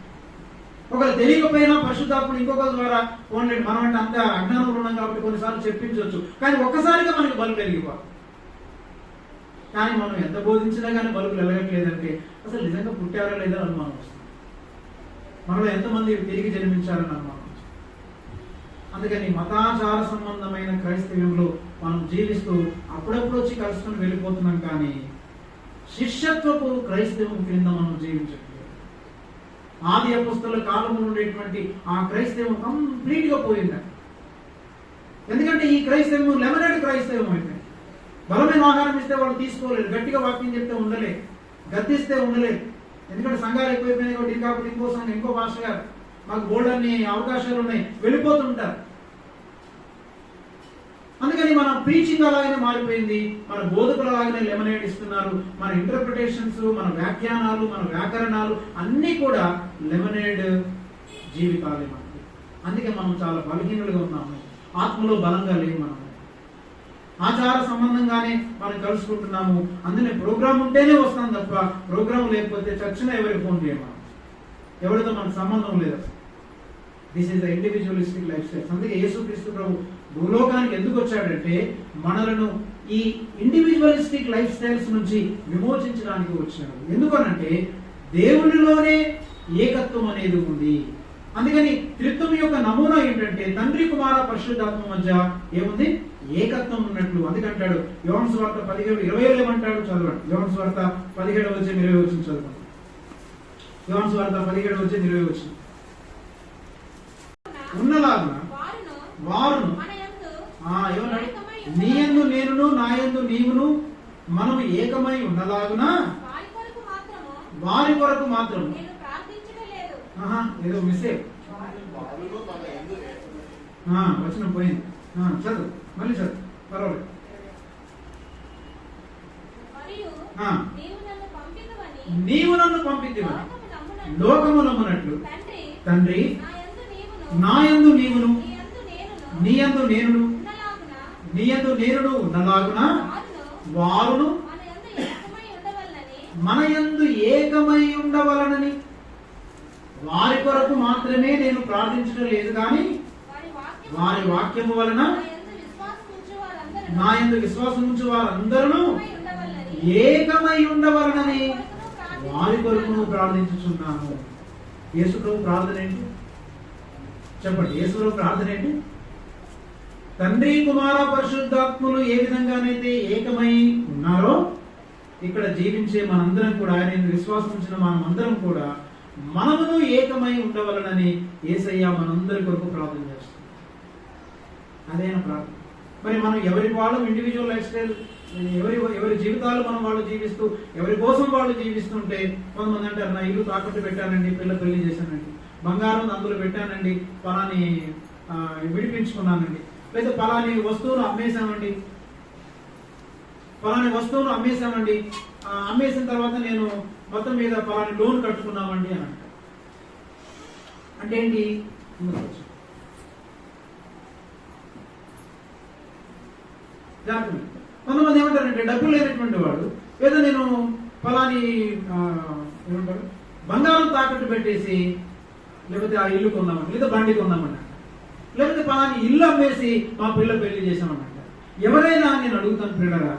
ఒకవేళ తెలియకపోయినా పరిశుద్ధాత్ముడు ఇంకొకరి ద్వారా ఓన్లీ మనం అంటే అంత అజ్ఞానంలో ఉన్నాం కాబట్టి కొన్నిసార్లు చెప్పించవచ్చు, కానీ ఒక్కసారిగా మనకి బలుపు వెలిగిపోవాలి. కానీ మనం ఎంత బోధించినా కానీ బలుపులు వెలగట్లేదంటే అసలు నిజంగా పుట్టారా లేదా అనుమానం వస్తుంది. మనలో ఎంతమంది తిరిగి జన్మించారని అనుమానం వస్తుంది. అందుకని మతాచార సంబంధమైన క్రైస్తవ్యంలో మనం జీవిస్తూ అప్పుడప్పుడు వచ్చి కలుసుకొని వెళ్ళిపోతున్నాం, కానీ శిష్యత్వపు క్రైస్తవం క్రింద మనం జీవించట్లేదు. ఆది అపొస్తలుల కాలంలో ఉండేటువంటి ఆ క్రైస్తవం కంప్లీట్ గా పోయింది. ఎందుకంటే ఈ క్రైస్తవం లెమనేడ్ క్రైస్తవం అయిపోయింది. బలమైన ఆహారం ఇస్తే వాళ్ళు తీసుకోలేదు, గట్టిగా వాక్యం చెప్తే ఉండలేదు, గద్దిస్తే ఉండలేదు. ఎందుకంటే సంఘాలు ఎక్కువైపోయినాయి కాబట్టి కాకపోతే ఇంకో సంఘం, ఇంకో భాష గారు, మాకు బోల్డ్ అన్ని అవకాశాలు ఉన్నాయి, వెళ్ళిపోతుంటారు. అందుకని మన ప్రీచింగ్ అలాగనే మారిపోయింది, మన బోధకులు అలాగనే లెమనేడ్ ఇస్తున్నారు, మన ఇంటర్ప్రిటేషన్స్, మన వ్యాఖ్యానాలు, మన వ్యాకరణాలు అన్నీ కూడా లెమనేడ్ జీవితాలే మనకి. అందుకే మనం చాలా బలహీనులుగా ఉన్నాము, ఆత్మలో బలంగా లేవు. మనం ఆచార సంబంధంగానే మనం కలుసుకుంటున్నాము. అందుకని ప్రోగ్రామ్ ఉంటేనే వస్తాం తప్ప ప్రోగ్రామ్ లేకపోతే చచ్చినా ఎవరికి ఫోన్ చేయమా, ఎవరితో మనకు సంబంధం లేదు. This is the individualistic life style. అందుకే యేసుక్రీస్తు ప్రభు భూలోకానికి ఎందుకు వచ్చాడంటే మనలను ఈ ఇండివిజువలిస్టిక్ లైఫ్ స్టైల్స్ నుంచి విమోచించడానికి వచ్చాడు. ఎందుకనంటే దేవునిలోనే ఏకత్వం అనేది ఉంది. అందుకని త్రిత్వం యొక్క నమూనా ఏంటంటే తండ్రి, కుమార, పరిశుద్ధాత్మ మధ్య ఏముంది? ఏకత్వం ఉన్నట్లు. అందుకంటాడు యోహాను సువార్త 17:20 ఏమంటాడు? చదవండి. యోహాను సువార్త 17:20 చదవండి. యోహాను సువార్త 17:20 ఉన్నలాగున వారును ఏమన్నాడు? నీయందు నేనును నాయందు నీవును మనము ఏకమై ఉన్నలాగున వారి కొరకు మాత్రం. ఏదో మిస్టేక్ వచ్చిన పోయింది. చదువు, మళ్ళీ చదువు, పర్వాలేదు. నీవు నన్ను పంపితివని లోకము నమ్మునట్లు తండ్రి నాయందు నీవును నీయందు నేనును నీయందు నేనును ఉన్నలాగున వారును మన యందు ఏకమై ఉండవలనని వారి కొరకు మాత్రమే నేను ప్రార్థించడం లేదు, కానీ వారి వాక్యము వలన నా యందు విశ్వాసం ఉంచు వారందరూ ఏకమై ఉండవలనని వారి కొరకు ప్రార్థించుచున్నాను. యేసు ప్రభు ప్రార్థన ఏంటి చెప్పండి? యేసు ప్రభు ప్రార్థన ఏంటి? తండ్రి, కుమార, పరిశుద్ధాత్ములు ఏ విధంగానైతే ఏకమై ఉన్నారో ఇక్కడ జీవించే మనందరం కూడా, ఆయన విశ్వాసం ఉంచిన మనమందరం కూడా మనమును ఏకమై ఉండవలనని యేసయ్య మనందరి కొరకు ప్రార్థన చేస్తుంది. అదేనా ప్రార్థన? మరి మనం ఎవరి వాళ్ళం ఇండివిజువల్ లైఫ్ స్టైల్ ఎవరి జీవితాలు వాళ్ళు జీవిస్తూ ఎవరి కోసం వాళ్ళు జీవిస్తుంటే కొంతమంది అంటారు, నా ఇల్లు తాకట్టు పెట్టానండి, పెళ్లి చేశానండి, బంగారం అందులో పెట్టానండి, పలాని విడిపించుకున్నానండి, లేదా పలాని వస్తువును అమ్మేశామండి, అమ్మేసిన తర్వాత నేను మొత్తం మీద పలాని లోన్ కట్టుకున్నామండి అని అంటారు. అంటే ఏంటి? కొంతమంది ఏమంటారంటే డబ్బులు లేనటువంటి వాడు ఏదో నేను ఫలాని ఏమంటారు బంగారం తాకట్టు పెట్టేసి లేకపోతే ఆ ఇల్లు కొందామంట, లేదా బండి కొందామంట, లేకపోతే ఫలాని ఇల్లు అమ్మేసి మా పిల్లలు పెళ్లి చేసామన్నట. ఎవరైనా నేను అడుగుతాను పిల్లరా,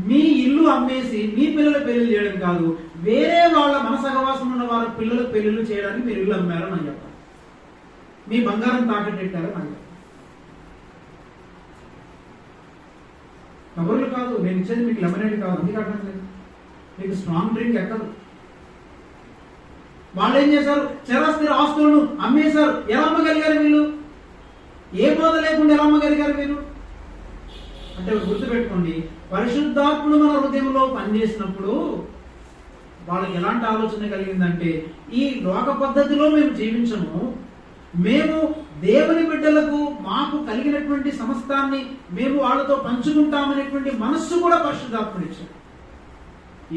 మీ ఇల్లు అమ్మేసి మీ పిల్లల పెళ్లి చేయడం కాదు, వేరే వాళ్ళ మనసహవాసం ఉన్న వాళ్ళ పిల్లల పెళ్లిళ్ళు చేయడానికి మీరు ఇల్లు అమ్మారని నాకు చెప్పాలి. మీ బంగారం తాకట్టు పెట్టారని నాకు చెప్పాలి. కబుర్లు కాదు నేను ఇచ్చేది, మీకు లెమనేడ్ కాదు, అందుకే అర్థం లేదు. మీకు స్ట్రాంగ్ డ్రింక్ ఎక్కదు. వాళ్ళు ఏం చేశారు? చరాస్థిర ఆస్తులను అమ్మేశారు. ఎలా అమ్మగలిగారు వీళ్ళు? ఏ బోధ లేకుండా ఎలా అమ్మగలిగారు వీళ్ళు? అంటే గుర్తుపెట్టుకోండి, పరిశుద్ధాత్ముడు మన హృదయంలో పనిచేసినప్పుడు వాళ్ళకి ఎలాంటి ఆలోచన కలిగిందంటే, ఈ లోక పద్ధతిలో మేము జీవించము, మేము దేవుని బిడ్డలకు మాకు కలిగినటువంటి సమస్తాన్ని మేము వాళ్ళతో పంచుకుంటామనేటువంటి మనస్సు కూడా పరిశుద్ధాత్ముడు ఇచ్చాడు.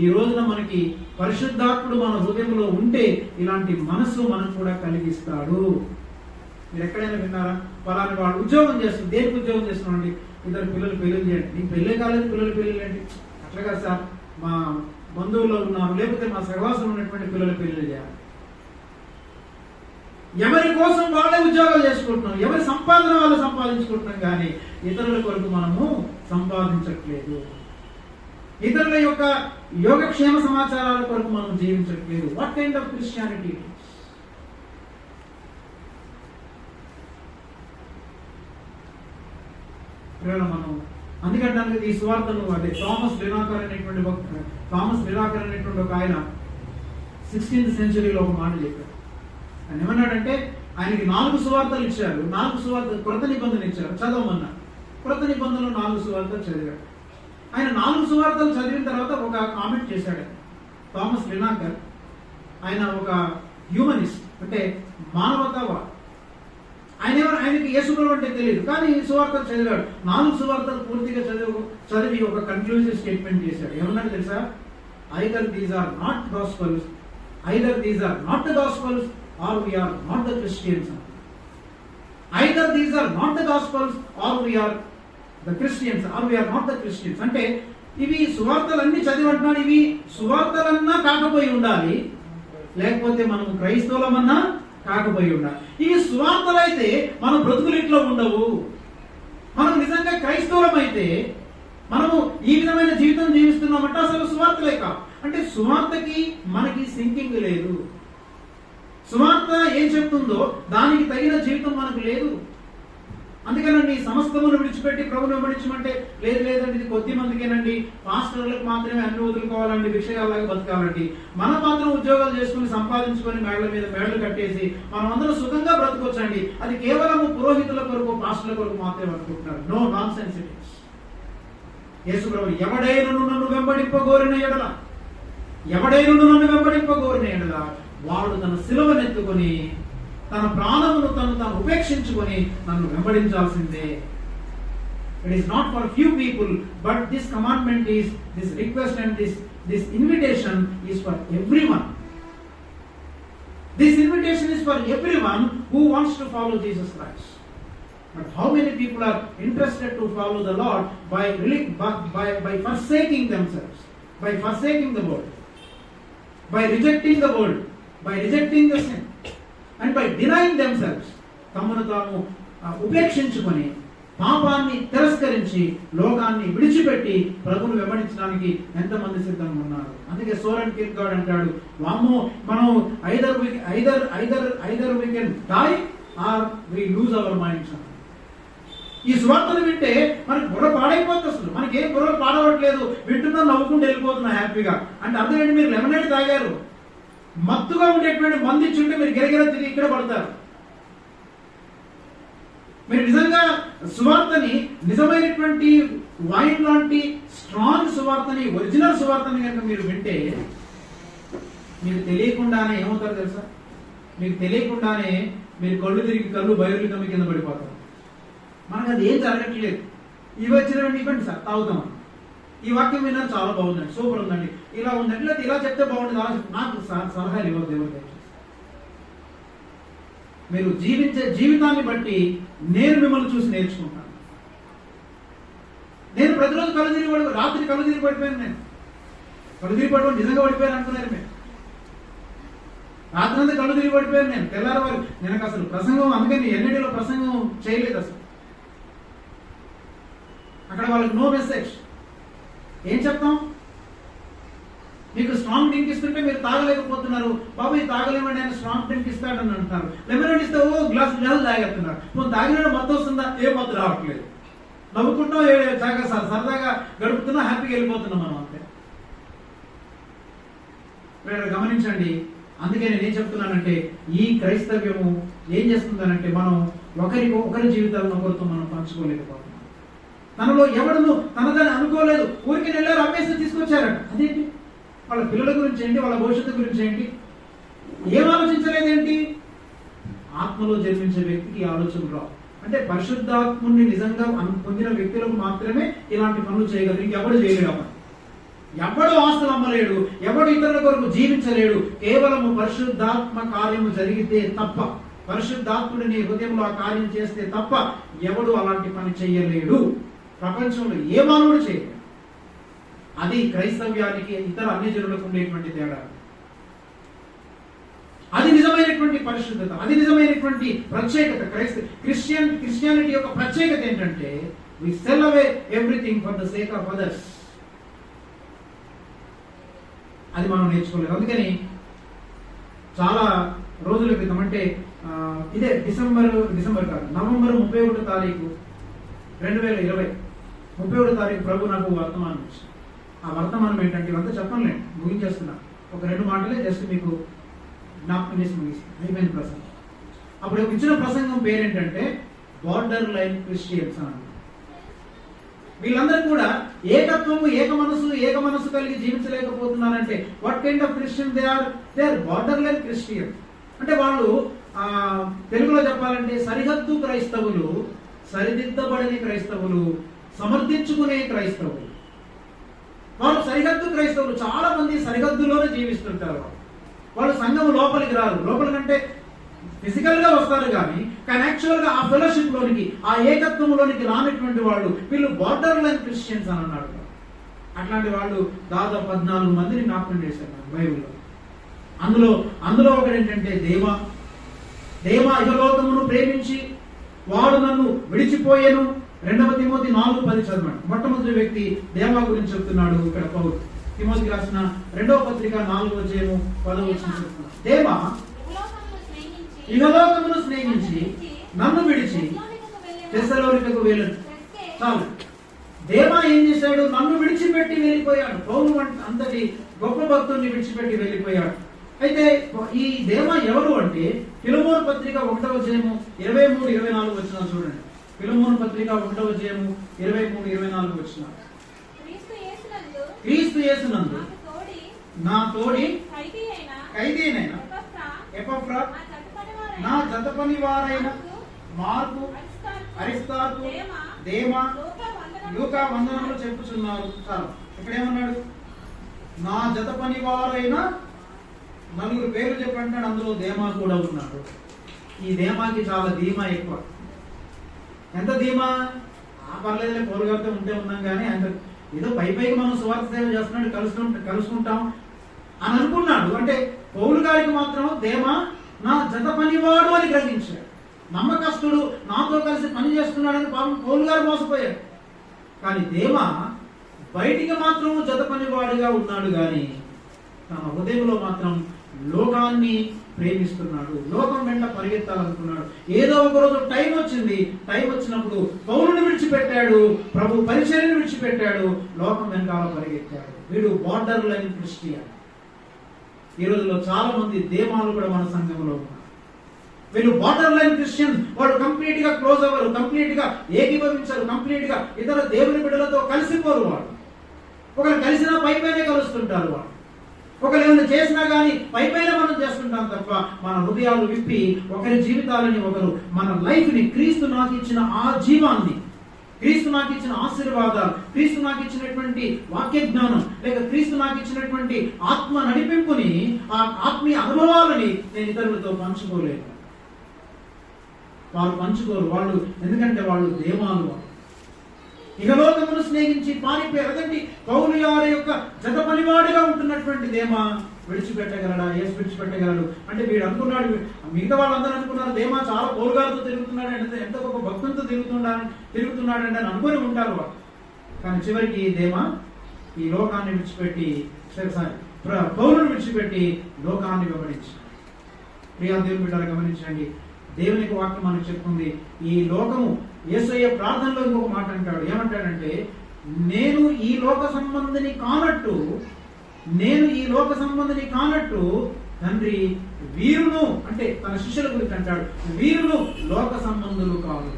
ఈ రోజున మనకి పరిశుద్ధాత్ముడు మన హృదయంలో ఉంటే ఇలాంటి మనస్సు మనకు కూడా కలిగిస్తాడు. మీరు ఎక్కడైనా విన్నారా? పలాని వాళ్ళు ఉద్యోగం చేస్తారు, దేనికి ఉద్యోగం చేస్తున్నామండి, ఇద్దరు పిల్లలు పెళ్లి చేయండి, నీకు పెళ్ళే కాలేదు పిల్లలు పెళ్లి చేయండి, అట్లాగా సార్ మా బంధువుల్లో ఉన్నారు, లేకపోతే మా సహవాసం ఉన్నటువంటి పిల్లలు పెళ్లి చేయాలి. ఎవరి కోసం వాళ్ళే ఉద్యోగాలు చేసుకుంటున్నాం, ఎవరి సంపాదన వాళ్ళు సంపాదించుకుంటున్నాం, కానీ ఇతరుల కొరకు మనము సంపాదించట్లేదు. ఇతరుల యొక్క యోగక్షేమ సమాచారాల కొరకు మనం జీవించట్లేదు. What kind of Christianity? మనం అందుకంటే ఈ సువార్తను అదే థామస్ లినాకర్ అనేటువంటి ఒక ఆయన 16th సెంచరీలో ఒక మాట చెప్పారు. ఆయన ఏమన్నాడంటే, ఆయనకి 4 సువార్తలు ఇచ్చారు, 4 సువార్తలు క్రొత్త నిబంధన ఇచ్చారు, చదవమన్నారు. క్రొత్త నిబంధనలు 4 సువార్తలు చదివాడు. ఆయన 4 సువార్తలు చదివిన తర్వాత ఒక కామెంట్ చేశాడు థామస్ లినాకర్. ఆయన ఒక హ్యూమనిస్ట్, అంటే మానవతావాది. ఆయనకి యేసుప్రభువు అంటే తెలియదు, కానీ సువార్తలు చదివాడు. 4 సువార్తలు పూర్తిగా చదివి ఒక కన్క్లూజివ్ స్టేట్మెంట్ చేశాడు. ఏమన్నాడు తెలుసా? Either these are not gospels, either these are not the gospels, or we are not the Christians. Either these are not the gospels, or we are the Christians, or we are not the Christians. అంటే ఇవి సువార్తలన్నీ చదివంటున్నాడు, ఇవి సువార్తలన్నా కాకపోయి ఉండాలి, లేకపోతే మనం క్రైస్తవులమన్నా కాకపోయి ఉండాలి. ఇవి సువార్తలైతే మన బ్రతుకులు ఇట్లా ఉండవు. మనం నిజంగా క్రైస్తవులమైతే మనము ఈ విధమైన జీవితం జీవిస్తున్నామంటే అసలు సువార్తలే కావు. అంటే సువార్తకి మనకి సింకింగ్ లేదు. సువార్త ఏం చెప్తుందో దానికి తగిన జీవితం మనకు లేదు. అందుకనండి సమస్తమును విడిచిపెట్టి ప్రభువును వెంబడించమంటే లేదండి, ఇది కొద్ది మందికేనండి, పాస్టర్లకు మాత్రమే అన్ని వదులుకోవాలండి, విషయాలాగా బతకాలండి, మన మాత్రం ఉద్యోగాలు చేసుకుని సంపాదించుకొని మేళ్ల మీద మేళ్లు కట్టేసి మనం అందరూ సుఖంగా బ్రతకొచ్చండి, అది కేవలము పురోహితుల కొరకు పాస్టర్ల కొరకు మాత్రమే అనుకుంటున్నారు. No nonsense it is. Yesu ప్రభు ఎవడైనను నన్ను వెంబడింపగోరిన ఎడల వాడు తన సిలువనెత్తుకొని తన ప్రాణమును తాను ఉపేక్షించుకొని నన్ను వెంబడించాల్సిందే. It is not for few people, but this commandment is, this request and this invitation is for everyone. This invitation is for everyone who wants to follow Jesus Christ. But how many people are interested to follow the Lord by forsaking themselves, by forsaking the world, by rejecting the world, by rejecting the sin, and by denying themselves, తమను తాము ఉపేక్షించుకొని పాపాన్ని తిరస్కరించి లోకాన్ని విడిచిపెట్టి ప్రభువును వెంబడించడానికి ఎంతమంది సిద్ధంగా ఉన్నారు? అందుకే సోరెన్ కీర్కెగార్డ్ అంటాడు, వామ్మో మనం either we can die or we lose our minds. ఈ సువార్తను వింటే మనకి బుర్ర పాడైపోతుంది. అసలు మనకి ఏం బుర్ర పాడవట్లేదు, వింటున్నా నవ్వుకుంటూ వెళ్ళిపోతున్నా హ్యాపీగా. అంటే అర్థం ఏంటి? మీరు లెమనేడ్ తాగారు, మత్తుగా ఉండేటువంటి మంది ఇచ్చుంటే మీరు గిరగిర తిరిగి ఇక్కడ పడతారు. మీరు నిజంగా సువార్తని నిజమైనటువంటి వైన్ లాంటి స్ట్రాంగ్ సువార్తని, ఒరిజినల్ సువార్తని కనుక మీరు వింటే మీకు తెలియకుండానే ఏమవుతారో తెలుసా? మీకు తెలియకుండానే మీరు కళ్ళు తిరిగి కళ్ళు బయలు కమ్మి కింద పడిపోతారు. మనకు అది ఏం జరగట్లేదు. ఇవి వచ్చినటువంటి ఈవెంట్ సార్ తాగుతాం. ఈ వాక్యం విన్నా చాలా బాగుందండి, సూపర్ ఉందండి, ఇలా ఉందండి, లేదా ఇలా చెప్తే బాగుంటుంది, అలా నాకు సలహాలు ఇవ్వదు ఎవరు. మీరు జీవించే జీవితాన్ని బట్టి నేను మిమ్మల్ని చూసి నేర్చుకుంటాను. నేను ప్రతిరోజు కళ్ళు తిరిగి పడి, రాత్రి కళ్ళు తిరిగి పడిపోయాను. నేను కళ్ళు తిరిగి పడిపోయి నిజంగా పడిపోయాను అనుకున్నారు మీరు. రాత్రి అంతా కళ్ళు తిరిగి పడిపోయాను నేను. తెల్లారవారు నేను అసలు ప్రసంగం, అందుకని ఎన్నిటిలో ప్రసంగం చేయలేదు అసలు. అక్కడ వాళ్ళకి నో మెసేజ్. ఏం చెప్తాం? మీకు స్ట్రాంగ్ డ్రింక్ ఇస్తుంటే మీరు తాగలేకపోతున్నారు. బాబు ఇది తాగలేమండి, ఆయన స్ట్రాంగ్ డ్రింక్ ఇస్తాడని అంటారు. లెమన్ ఇస్తే ఓ గ్లాస్ తాగేస్తున్నారు. నువ్వు తాగిన మత్తు వస్తుందా? ఏ మత్తు రావట్లేదు. నవ్వుకుంటాం, సరదాగా గడుపుతున్నా, హ్యాపీగా వెళ్ళిపోతున్నాం మనం అంతే. గమనించండి. అందుకే నేను ఏం చెప్తున్నానంటే, ఈ క్రైస్తవ్యము ఏం చేస్తుందనంటే, మనం ఒకరి జీవితాలను ఒకరితో మనం పంచుకోలేకపోతున్నాం. తనలో ఎవడును తనదని అనుకోలేదు, ఊరికి వెళ్ళారు, అమ్మేసి తీసుకొచ్చారట. అదేంటి? వాళ్ళ పిల్లల గురించి ఏంటి, వాళ్ళ భవిష్యత్తు గురించి ఏంటి, ఏం ఆలోచించలేదేంటి? ఆత్మలో జన్మించే వ్యక్తికి ఆలోచన రావు. అంటే పరిశుద్ధాత్ముని నిజంగా పొందిన వ్యక్తులకు మాత్రమే ఇలాంటి పనులు చేయగలరు. ఇంకెవడు చేయలేడు. అమ్మ ఎవడు ఆస్తులు అమ్మలేడు, ఎవడు ఇతరుల కొరకు జీవించలేడు. కేవలము పరిశుద్ధాత్మ కార్యము జరిగితే తప్ప, పరిశుద్ధాత్ముడు నీ హృదయంలో ఆ కార్యం చేస్తే తప్ప ఎవడు అలాంటి పని చేయలేడు. ప్రపంచంలో ఏ మానవుడు చేయలేడు. అది క్రైస్తవ్యానికి ఇతర అన్ని జనులకు ఉండేటువంటి తేడా. అది నిజమైనటువంటి పరిశుద్ధత, అది నిజమైనటువంటి ప్రత్యేకత. క్రిస్టియానిటీ యొక్క ప్రత్యేకత ఏంటంటే, we sell away everything for the sake of others. అది మనం నేర్చుకోలేదు. అందుకని చాలా రోజుల క్రితం, అంటే ఇదే డిసెంబర్ కాదు, నవంబర్ 31వ తారీఖు 2020 31వ తారీఖు ప్రభు నాకు వర్తమానం ఇచ్చింది. ఆ వర్తమానం ఏంటంటే, ఇవంతా చెప్పనులేండి, ముగించేస్తున్నా. ఒక 2 మాటలే జస్ట్ మీకు జ్ఞాపకం చేసి ముగిస్తుంది, అయిపోయిన ప్రసంగం. అప్పుడు ఇచ్చిన ప్రసంగం పేరేంటంటే బార్డర్ లైన్ క్రిస్టియన్స్ అని. వీళ్ళందరూ కూడా ఏకత్వము, ఏక మనసు కలిగి జీవించలేకపోతున్నారంటే, what kind of Christian they are borderline Christian. అంటే వాళ్ళు తెలుగులో చెప్పాలంటే సరిహద్దు క్రైస్తవులు, సరిదిద్దబడని క్రైస్తవులు, సమర్థించుకునే క్రైస్తవులు. వాళ్ళు సరిహద్దు క్రైస్తవులు. చాలా మంది సరిహద్దులోనే జీవిస్తుంటారు. వాళ్ళు సంఘం లోపలికి రారు. లోపలికంటే ఫిజికల్ గా వస్తారు కానీ యాక్చువల్ గా ఆ ఫెలోషిప్ లోనికి, ఆ ఏకత్వంలోనికి రానటువంటి వాళ్ళు వీళ్ళు బార్డర్ లైన్ క్రిస్టియన్స్ అని అన్నాడు. అట్లాంటి వాళ్ళు దాదాపు 14 మందిని జ్ఞాపకం చేశారు బైబిల్లో. అందులో ఒకటి ఏంటంటే దేవా ఇహలోకమును ప్రేమించి వాడు నన్ను విడిచిపోయేను. 2 తిమోతి 4:10 చదవండి. మొట్టమొదటి వ్యక్తి దేవా గురించి చెప్తున్నాడు ఇక్కడ పౌలు. తిమోతికి రాసిన 2వ పత్రిక 4:10 చెప్తున్నాడు. దేవా ఇహలోకమును స్నేహించి నన్ను విడిచి తెస్సలోనికకు వెళ్ళను. చాలు. దేవా ఏం చేశాడు? నన్ను విడిచిపెట్టి వెళ్ళిపోయాడు. పౌలు అంతటి గొప్ప భక్తుడిని విడిచిపెట్టి వెళ్ళిపోయాడు. అయితే ఈ దేవా ఎవరు అంటే, ఫిలమోను పత్రిక 1:23-24 చూడండి. ఫిలమోను పత్రిక 1:23-24 క్రీస్తు యేసునందు నా తోడి ఖైదీనైన ఎపఫ్రా, నా జత పని వారైన మార్కు, అరిస్తార్కు, దేమా, లూకా వందనములు చెప్పుచున్నారు. చాలు. ఇక్కడ ఏమన్నాడు? నా జత పని వారైన 4 పేర్లు చెప్పంటాడు. అందులో దేమా కూడా ఉన్నాడు. ఈ దేమాకి చాలా ధీమా ఎక్కువ. ఎంత ధీమా? పర్లేదులే, పౌరుగారితో ఉంటే ఉన్నాం కానీ అంత ఏదో పైకి మనం సువార్త సేవ చేస్తున్నాడు, కలుసుకుంటాం అని అనుకున్నాడు. అంటే పౌలు గారికి మాత్రం దేమా నా జత పనివాడు అని గ్రహించాడు. నమ్మకస్తుడు, నాతో కలిసి పని చేస్తున్నాడని పౌలు గారు మోసపోయాడు. కానీ దేమా బయటికి మాత్రం జత పనివాడిగా ఉన్నాడు, కానీ తన హృదయంలో మాత్రం లోకాన్ని ప్రేమిస్తున్నాడు, లోకం వెంట పరిగెత్తాలనుకున్నాడు. ఏదో ఒక రోజు టైం వచ్చినప్పుడు పౌలుని విడిచిపెట్టాడు, ప్రభు పరిచర్యను విడిచిపెట్టాడు, లోకం వెనకాల పరిగెత్తాడు. వీడు బార్డర్ లైన్ క్రిస్టియన్. ఈ రోజుల్లో చాలా మంది దేమాలు కూడా మన సంఘంలో ఉన్నారు. వీళ్ళు బార్డర్ లైన్ క్రిస్టియన్స్. వాళ్ళు కంప్లీట్ గా క్లోజ్ అవ్వరు, కంప్లీట్ గా ఏకీభవించరు, కంప్లీట్ గా ఇతర దేవుని బిడ్డలతో కలిసిపోరు. వాళ్ళు ఒకరు కలిసినా పైపైనే కలుస్తుంటారు. వాళ్ళు ఒకరు ఏమైనా చేసినా కానీ పైపైన మనం చేస్తుంటాం తప్ప మన హృదయాలు విప్పి ఒకరి జీవితాలని, ఒకరు మన లైఫ్ ని, క్రీస్తు నాకు ఇచ్చిన ఆ జీవాన్ని, క్రీస్తు నాకు ఇచ్చిన ఆశీర్వాదాలు, క్రీస్తు నాకు ఇచ్చినటువంటి వాక్య జ్ఞానం, లేక క్రీస్తు నాకు ఇచ్చినటువంటి ఆత్మ నడిపింపుని, ఆ ఆత్మీయ అనుభవాలని నేను ఇతరులతో పంచుకోలేను. వాళ్ళు పంచుకోరు. వాళ్ళు ఎందుకంటే వాళ్ళు దేవాలు. ఇహలోకమును స్నేహించి పారిపోయారు. అదండి పౌలు గారి యొక్క జత పనివాడిగా ఉంటున్నటువంటి దేమా విడిచిపెట్టగలడా? యేసు విడిచిపెట్టగలడు అంటే వీడు అనుకున్నాడు, మిగతా వాళ్ళందరూ అనుకున్నారు దేమా చాలా పౌలుగారితో తిరుగుతున్నాడు అంటే, ఎంత గొప్ప భక్తులతో తిరుగుతున్నాడంటే అని అనుకుని ఉంటారు వాళ్ళు. కానీ చివరికి దేమా ఈ లోకాన్ని విడిచిపెట్టి పౌలును విడిచిపెట్టి లోకాన్ని వెంబడించాడు. ప్రియా దేవుని బిడ్డలు గమనించండి, దేవునికి వాక్యం మనకు చెప్తుంది, ఈ లోకము, యేసయ్య ప్రార్థనలో ఇంకొక మాట అంటాడు. ఏమంటాడంటే, నేను ఈ లోక సంబంధిని కానట్టు తండ్రి వీరును, అంటే తన శిష్యుల గురించి అంటాడు, వీరును లోక సంబంధులు కాదు.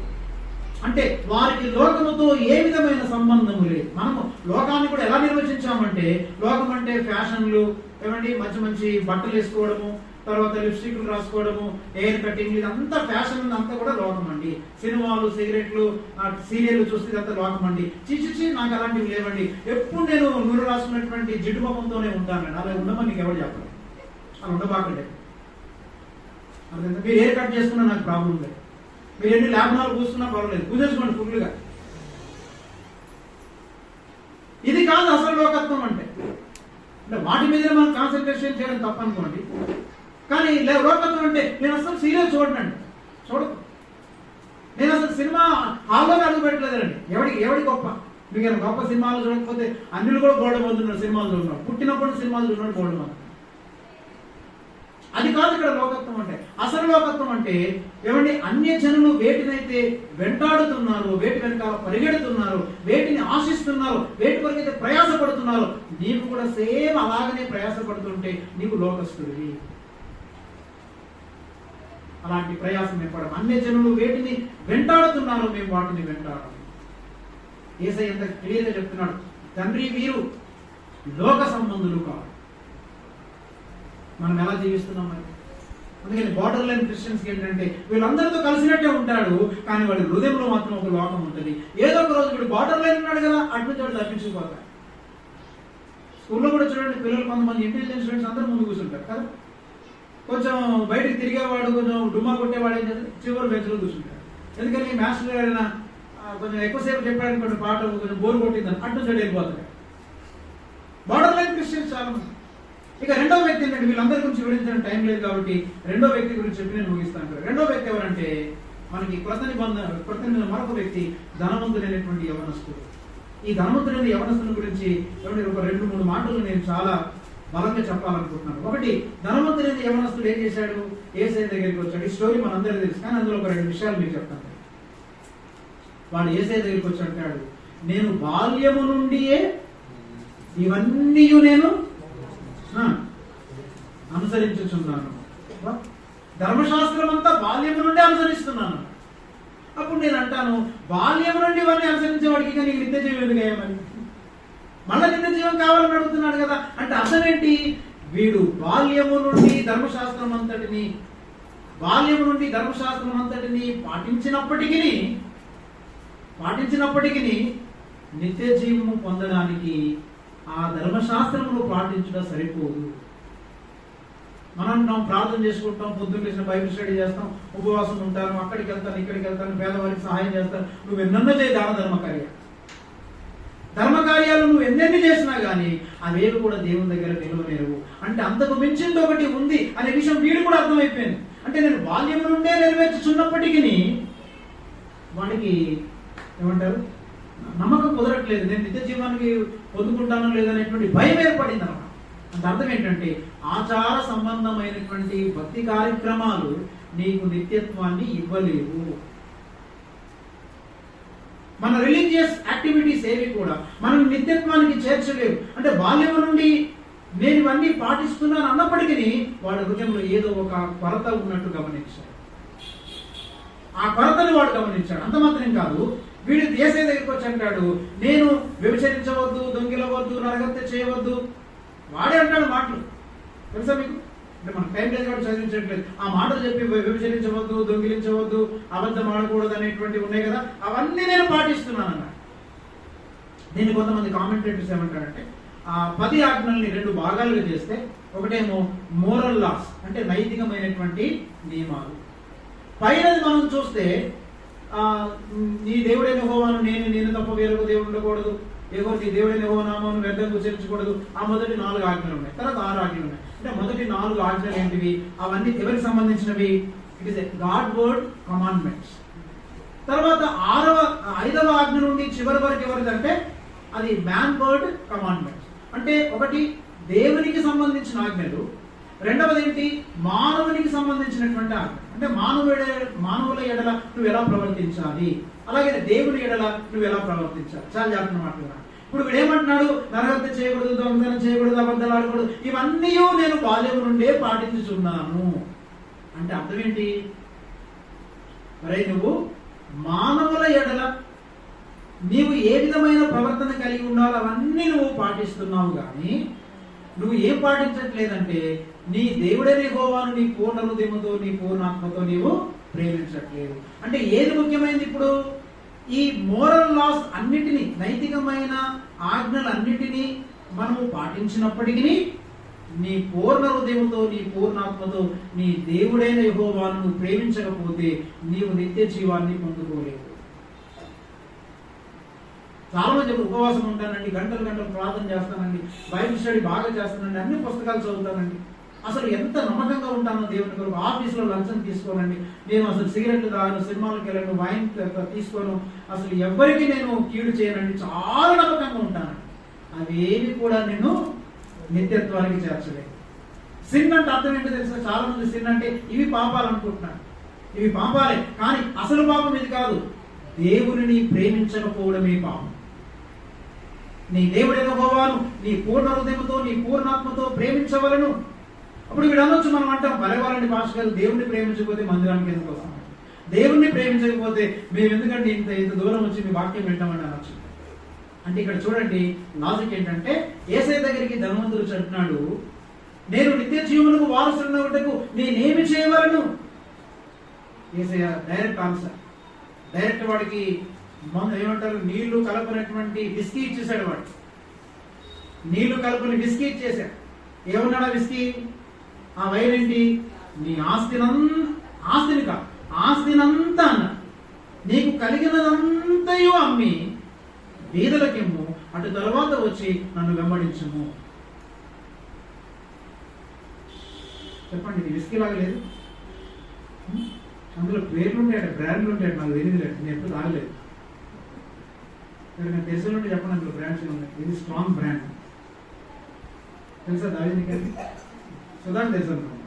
అంటే వారికి లోకముతో ఏ విధమైన సంబంధము లేదు. మనము లోకాన్ని కూడా ఎలా నిర్వచించామంటే, లోకం అంటే ఫ్యాషన్లు, ఏమండి మంచి మంచి బట్టలు వేసుకోవడము, తర్వాత లిప్స్టిక్లు రాసుకోవడము, హెయిర్ కటింగ్, ఇదంతా ఫ్యాషన్, అంతా కూడా లోకం అండి. సినిమాలు, సిగరెట్లు, సీరియల్ చూస్తే ఇదంతా లోకం అండి. చిచి నాకు అలాంటివి లేవండి, ఎప్పుడు నేను నూనె రాసుకున్నటువంటి జిడ్డు ముఖంతోనే ఉంటానండి. అలా ఉండమని నీకు ఎవరు చెప్పలేదు, అలా ఉండబాకండి. మీరు హెయిర్ కట్ చేసుకున్నా నాకు ప్రాబ్లం లేదు, మీరు ఎన్ని లేపనాలు పూసుకున్నా పర్వాలేదు, పూజేసుకోండి ఫుల్గా. ఇది కాదు అసలు లోకత్వం అంటే వాటి మీద మనం కాన్సన్ట్రేషన్ చేయడం తప్పనుకోండి. కానీ లోకత్వం అంటే నేను అసలు సీరియల్ చూడనండి, చూడదు. నేను అసలు సినిమా హాల్లోనే అడుగు పెట్టలేదండి. ఎవడి గొప్ప? మీకు గొప్ప సినిమాలు చూడకపోతే అన్నిలు కూడా గోల్డ్ పొందుతున్నారు, సినిమాలు చూడడం, పుట్టినప్పుడు సినిమాలు చూడడం గోల్డ్ మంది. అది కాదు ఇక్కడ లోకత్వం అంటే. అసలు లోకత్వం అంటే ఏమండి, అన్య జనులు వేటినైతే వెంటాడుతున్నారు, వేటి వెనకాల పరిగెడుతున్నారు, వేటిని ఆశిస్తున్నారు, వేటి కొరకైతే ప్రయాసపడుతున్నారు, నీకు కూడా సేమ్ అలాగనే ప్రయాసపడుతుంటే నీకు లోకస్తుడివి. అలాంటి ప్రయాసం ఏర్పడం. అన్య జనులు వేటిని వెంటాడుతున్నారు, మేము వాటిని వెంటాడము. యేసయ్య ఎంత క్లియర్గా చెప్తున్నాడు, తండ్రి వీరు లోక సంబంధులు కాదు. మనం ఎలా జీవిస్తున్నాం మరి? అందుకని బార్డర్ లైన్ క్రిస్టియన్స్ ఏంటంటే వీళ్ళందరితో కలిసినట్టే ఉంటాడు, కానీ వాడి హృదయంలో మాత్రం ఒక లోకం ఉంటుంది. ఏదో ఒక రోజు వీడు బార్డర్ లైన్ ఉన్నాడు కదా, అటు నుంచి వాడు తప్పించుకోవాలి. స్కూల్లో కూడా చూడండి, పిల్లలు కొంతమంది ఇంటెలిజెన్స్ స్టూడెంట్స్ అందరూ ముందు కూర్చుంటారు కదా, కొంచెం బయటకు తిరిగేవాడు, కొంచెం డుమ్మా కొట్టేవాడు ఏం చేస్తారు, చివరి బెంచ్లో కూర్చుంటాడు. ఎందుకని మాస్టర్ గారైనా కొంచెం ఎక్కువసేపు చెప్పడానికి కొన్ని పాట కొంచెం బోర్ కొట్టిందని అటు నుంచి వెళ్ళిపోతాడు. బార్డర్ లైన్ క్రిస్టియన్స్ చాలా మంది. ఇక రెండో వ్యక్తి ఏంటంటే, వీళ్ళందరి గురించి వివరించడం టైం లేదు కాబట్టి రెండో వ్యక్తి గురించి చెప్పి నేను ముగిస్తాను. రెండో వ్యక్తి ఎవరంటే, మనకి కొత్త నిబంధన మరొక వ్యక్తి ధనవంతుడైనటువంటి యవనస్తుడు. ఈ ధనవంతుడైన యవనస్తుని గురించి ఒక 2-3 మాటలు నేను చాలా బలంగా చెప్పాలనుకుంటున్నాను. ఒకటి, ధనవంతుడైన యవనస్తుడు ఏం చేశాడు? యేసయ్య దగ్గరికి వచ్చాడు. ఈ స్టోరీ మనందరికీ తెలుసు, కానీ అందులో ఒక 2 విషయాలు మీకు చెప్తాను. వాడు యేసయ్య దగ్గరికి వచ్చి అంటాడు, నేను బాల్యము నుండియే ఇవన్నీ నేను అనుసరించుచున్నాను. ధర్మశాస్త్రం అంతా బాల్యము నుండి అనుసరిస్తున్నాను. అప్పుడు నేను అంటాను, బాల్యము నుండి ఇవన్నీ అనుసరించే వాడికి నీకు నిత్య జీవం ఎందుకు అయ్యామని? మళ్ళీ నిత్య జీవం కావాలని అడుగుతున్నాడు కదా. అంటే అసలేంటి? వీడు బాల్యము నుండి ధర్మశాస్త్రం అంతటిని పాటించినప్పటికీ నిత్య జీవము పొందడానికి ఆ ధర్మశాస్త్రమును పాటించడం సరిపోదు. మనం ప్రార్థన చేసుకుంటాం, పొద్దున్న లేచిన బైబిల్ స్టడీ చేస్తాం, ఉపవాసం ఉంటాను, అక్కడికి వెళ్తాను, ఇక్కడికి వెళ్తాను, పేదవారికి సహాయం చేస్తాను. నువ్వు ఎన్నెన్నో చేయి ధర్మకార్యాలు నువ్వు ఎన్నెన్ని చేసినా కానీ అవేవి కూడా దేవుని దగ్గర నిలవనేరవు. అంటే అంతకు మించింది ఒకటి ఉంది అనే విషయం వీడు కూడా అర్థమైపోయింది. అంటే నేను బాల్యం నుండే నెరవేర్చుచున్నప్పటికీ వాడికి ఏమంటారు, నమ్మకం కుదరట్లేదు, నేను నిత్య జీవానికి పొందుకుంటానో లేదనేటువంటి భయం ఏర్పడింది అన్నమాట. అంటే అర్థం ఏంటంటే, ఆచార సంబంధమైనటువంటి భక్తి కార్యక్రమాలు నీకు నిత్యత్వాన్ని ఇవ్వలేవు. మన రిలీజియస్ యాక్టివిటీస్ ఏవి కూడా మనం నిత్యత్వానికి చేర్చలేవు. అంటే బాల్యం నుండి నేను ఇవన్నీ పాటిస్తున్నాను అన్నప్పటికీ వాడి హృదయంలో ఏదో ఒక కొరత ఉన్నట్టు గమనించాడు. ఆ కొరతని వాడు గమనించాడు. అంత మాత్రం కాదు, వీడు యేసయ్య దగ్గరికి వచ్చి అంటాడు, నేను వ్యభిచరించవద్దు, దొంగిలవద్దు, నరహత్య చేయవద్దు. వాడే అంటాడు మాటలు, తెలుసా మీకు? అంటే మన టైం లేదు కాబట్టి చదివించట్లేదు. ఆ మాటలు చెప్పి వ్యభిచరించవద్దు, దొంగిలించవద్దు, అబద్ధం ఆడకూడదు అనేటువంటి ఉన్నాయి కదా, అవన్నీ నేను పాటిస్తున్నాను అన్నాడు. దీన్ని కొంతమంది కామెంటేటర్స్ ఏమంటారంటే, ఆ 10 ఆజ్ఞల్ని 2 భాగాలుగా చేస్తే, ఒకటేమో మోరల్ లాస్ అంటే నైతికమైనటువంటి నియమాలు. పైనది మనం చూస్తే నీ దేవుడైన యెహోవాను నేను తప్ప వేరొక దేవుడు ఉండకూడదు, నీ దేవుడైన యెహోవా నామమును వ్యర్థంగా ఉచ్చరించకూడదు. ఆ మొదటి 4 ఆజ్ఞలు ఉన్నాయి. తర్వాత 6 ఆజ్ఞలు ఉన్నాయి. అంటే మొదటి 4 ఆజ్ఞలు ఏంటివి? అవన్నీ ఎవరికి సంబంధించినవి? It is God word commandments. తర్వాత 5వ ఆజ్ఞ నుండి చివరి వరకు ఎవరిదంటే అది మ్యాన్ వర్డ్ కమాండ్మెంట్స్. అంటే ఒకటి దేవునికి సంబంధించిన ఆజ్ఞలు, రెండవది ఏంటి? మానవునికి సంబంధించినటువంటి ఆజ్ఞ. అంటే మానవుల ఎడల నువ్వు ఎలా ప్రవర్తించాలి, అలాగే దేవుని ఎడల నువ్వు ఎలా ప్రవర్తించాలి. చాలా జాగ్రత్త మాట్లాడుతున్నాను. ఇప్పుడు వీడు ఏమంటున్నాడు? నరహత్య చేయకూడదు, దొంగతనం చేయకూడదు, అబద్ధాలు ఆడకూడదు, ఇవన్నీ నేను బాల్యం నుండే పాటించుచున్నాను. అంటే అర్థం ఏంటి? మరి నువ్వు మానవుల ఎడల నీవు ఏ విధమైన ప్రవర్తన కలిగి ఉండాలో అవన్నీ నువ్వు పాటిస్తున్నావు, కానీ నువ్వు ఏం పాటించట్లేదంటే నీ దేవుడైన యెహోవాను నీ పూర్ణ హృదయముతో, నీ పూర్ణాత్మతో నీవు ప్రేమించట్లేదు. అంటే ఏది ముఖ్యమైనది ఇప్పుడు? ఈ మోరల్ లాస్ అన్నిటినీ, నైతికమైన ఆజ్ఞలన్నిటినీ మనము పాటించినప్పటికీ నీ పూర్ణ హృదయముతో, నీ పూర్ణాత్మతో నీ దేవుడైన యెహోవాను నువ్వు ప్రేమించకపోతే నీవు నిత్య జీవాన్ని పొందుకోలేవు. చాలా మంది ఉపవాసం ఉంటానండి, గంటలు గంటలు ప్రార్థన చేస్తానండి, బైబిల్ స్టడీ బాగా చేస్తానండి, అన్ని పుస్తకాలు చదువుతానండి, అసలు ఎంత నమ్మకంగా ఉంటానో దేవుని కొరకు, ఆఫీసులో లంచం తీసుకోనండి, నేను అసలు సిగరెట్లు తాగను, సినిమాలకు వెళ్ళను, వైన్ తీసుకోను, అసలు ఎవరికి నేను కీడు చేయనండి, చాలా నమ్మకంగా ఉంటానండి. అవేవి కూడా నేను నిత్యత్వానికి చేర్చలేదు. సిన్ అంటే అర్థం ఏంటో తెలుసా? చాలా మంది సిన్ అంటే ఇవి పాపాలు అనుకుంటున్నాను. ఇవి పాపాలే, కానీ అసలు పాపం ఇది కాదు. దేవుని ప్రేమించకపోవడమే పాపం. నీ దేవుడైన యెహోవాను నీ పూర్ణ హృదయంతో, నీ పూర్ణాత్మతో ప్రేమించవలను. అప్పుడు వీడు అనొచ్చు, మనం అంటాం, బలవాలని భాష గారు, దేవుణ్ణి ప్రేమించకపోతే మందిరానికి ఎందుకు వస్తాం, దేవుణ్ణి ప్రేమించకపోతే మేము ఎందుకంటే ఇంత దూరం వచ్చి మీ వాక్యం వింటామని అనొచ్చు. అంటే ఇక్కడ చూడండి, లాజిక్ ఏంటంటే, యేసయ్య దగ్గరికి ధనవంతుడు అంటున్నాడు, నేను నిత్య జీవనకు వారసున్నటకు నేనేమి చేయవలను? యేసయ్య డైరెక్ట్ ఆన్సర్. డైరెక్ట్ వాడికి ఏమంటారు, నీళ్లు కలపనటువంటి విస్కీ ఇచ్చేసాడు. వాడు నీళ్లు కలపని విస్కీ ఇచ్చేసాడు. ఏమన్నాడు ఆ విస్కీ? ఆ వైన్ ఏంటి? నీ ఆస్తిని కాదు, ఆస్తినంతా అన్న, నీకు కలిగినదంతయు అమ్మి బీదలకిమ్ము, అటు తర్వాత వచ్చి నన్ను వెంబడించుము. చెప్పండి, ఇది విస్కీ లాగా లేదు? అందులో పేర్లు ఉంటాయట, బ్రాండ్లు ఉంటాయట, నాకు తెలియదు లేదు, నేను ఎప్పుడు తాగలేదు. నాకు తెలిసిన ఉంటే చెప్పండి, అందులో బ్రాండ్స్ ఉన్నాయి. ఇది స్ట్రాంగ్ బ్రాండ్, తెలుసా? దావిదికి సుధాకి తెలుసు అనుకున్నాను.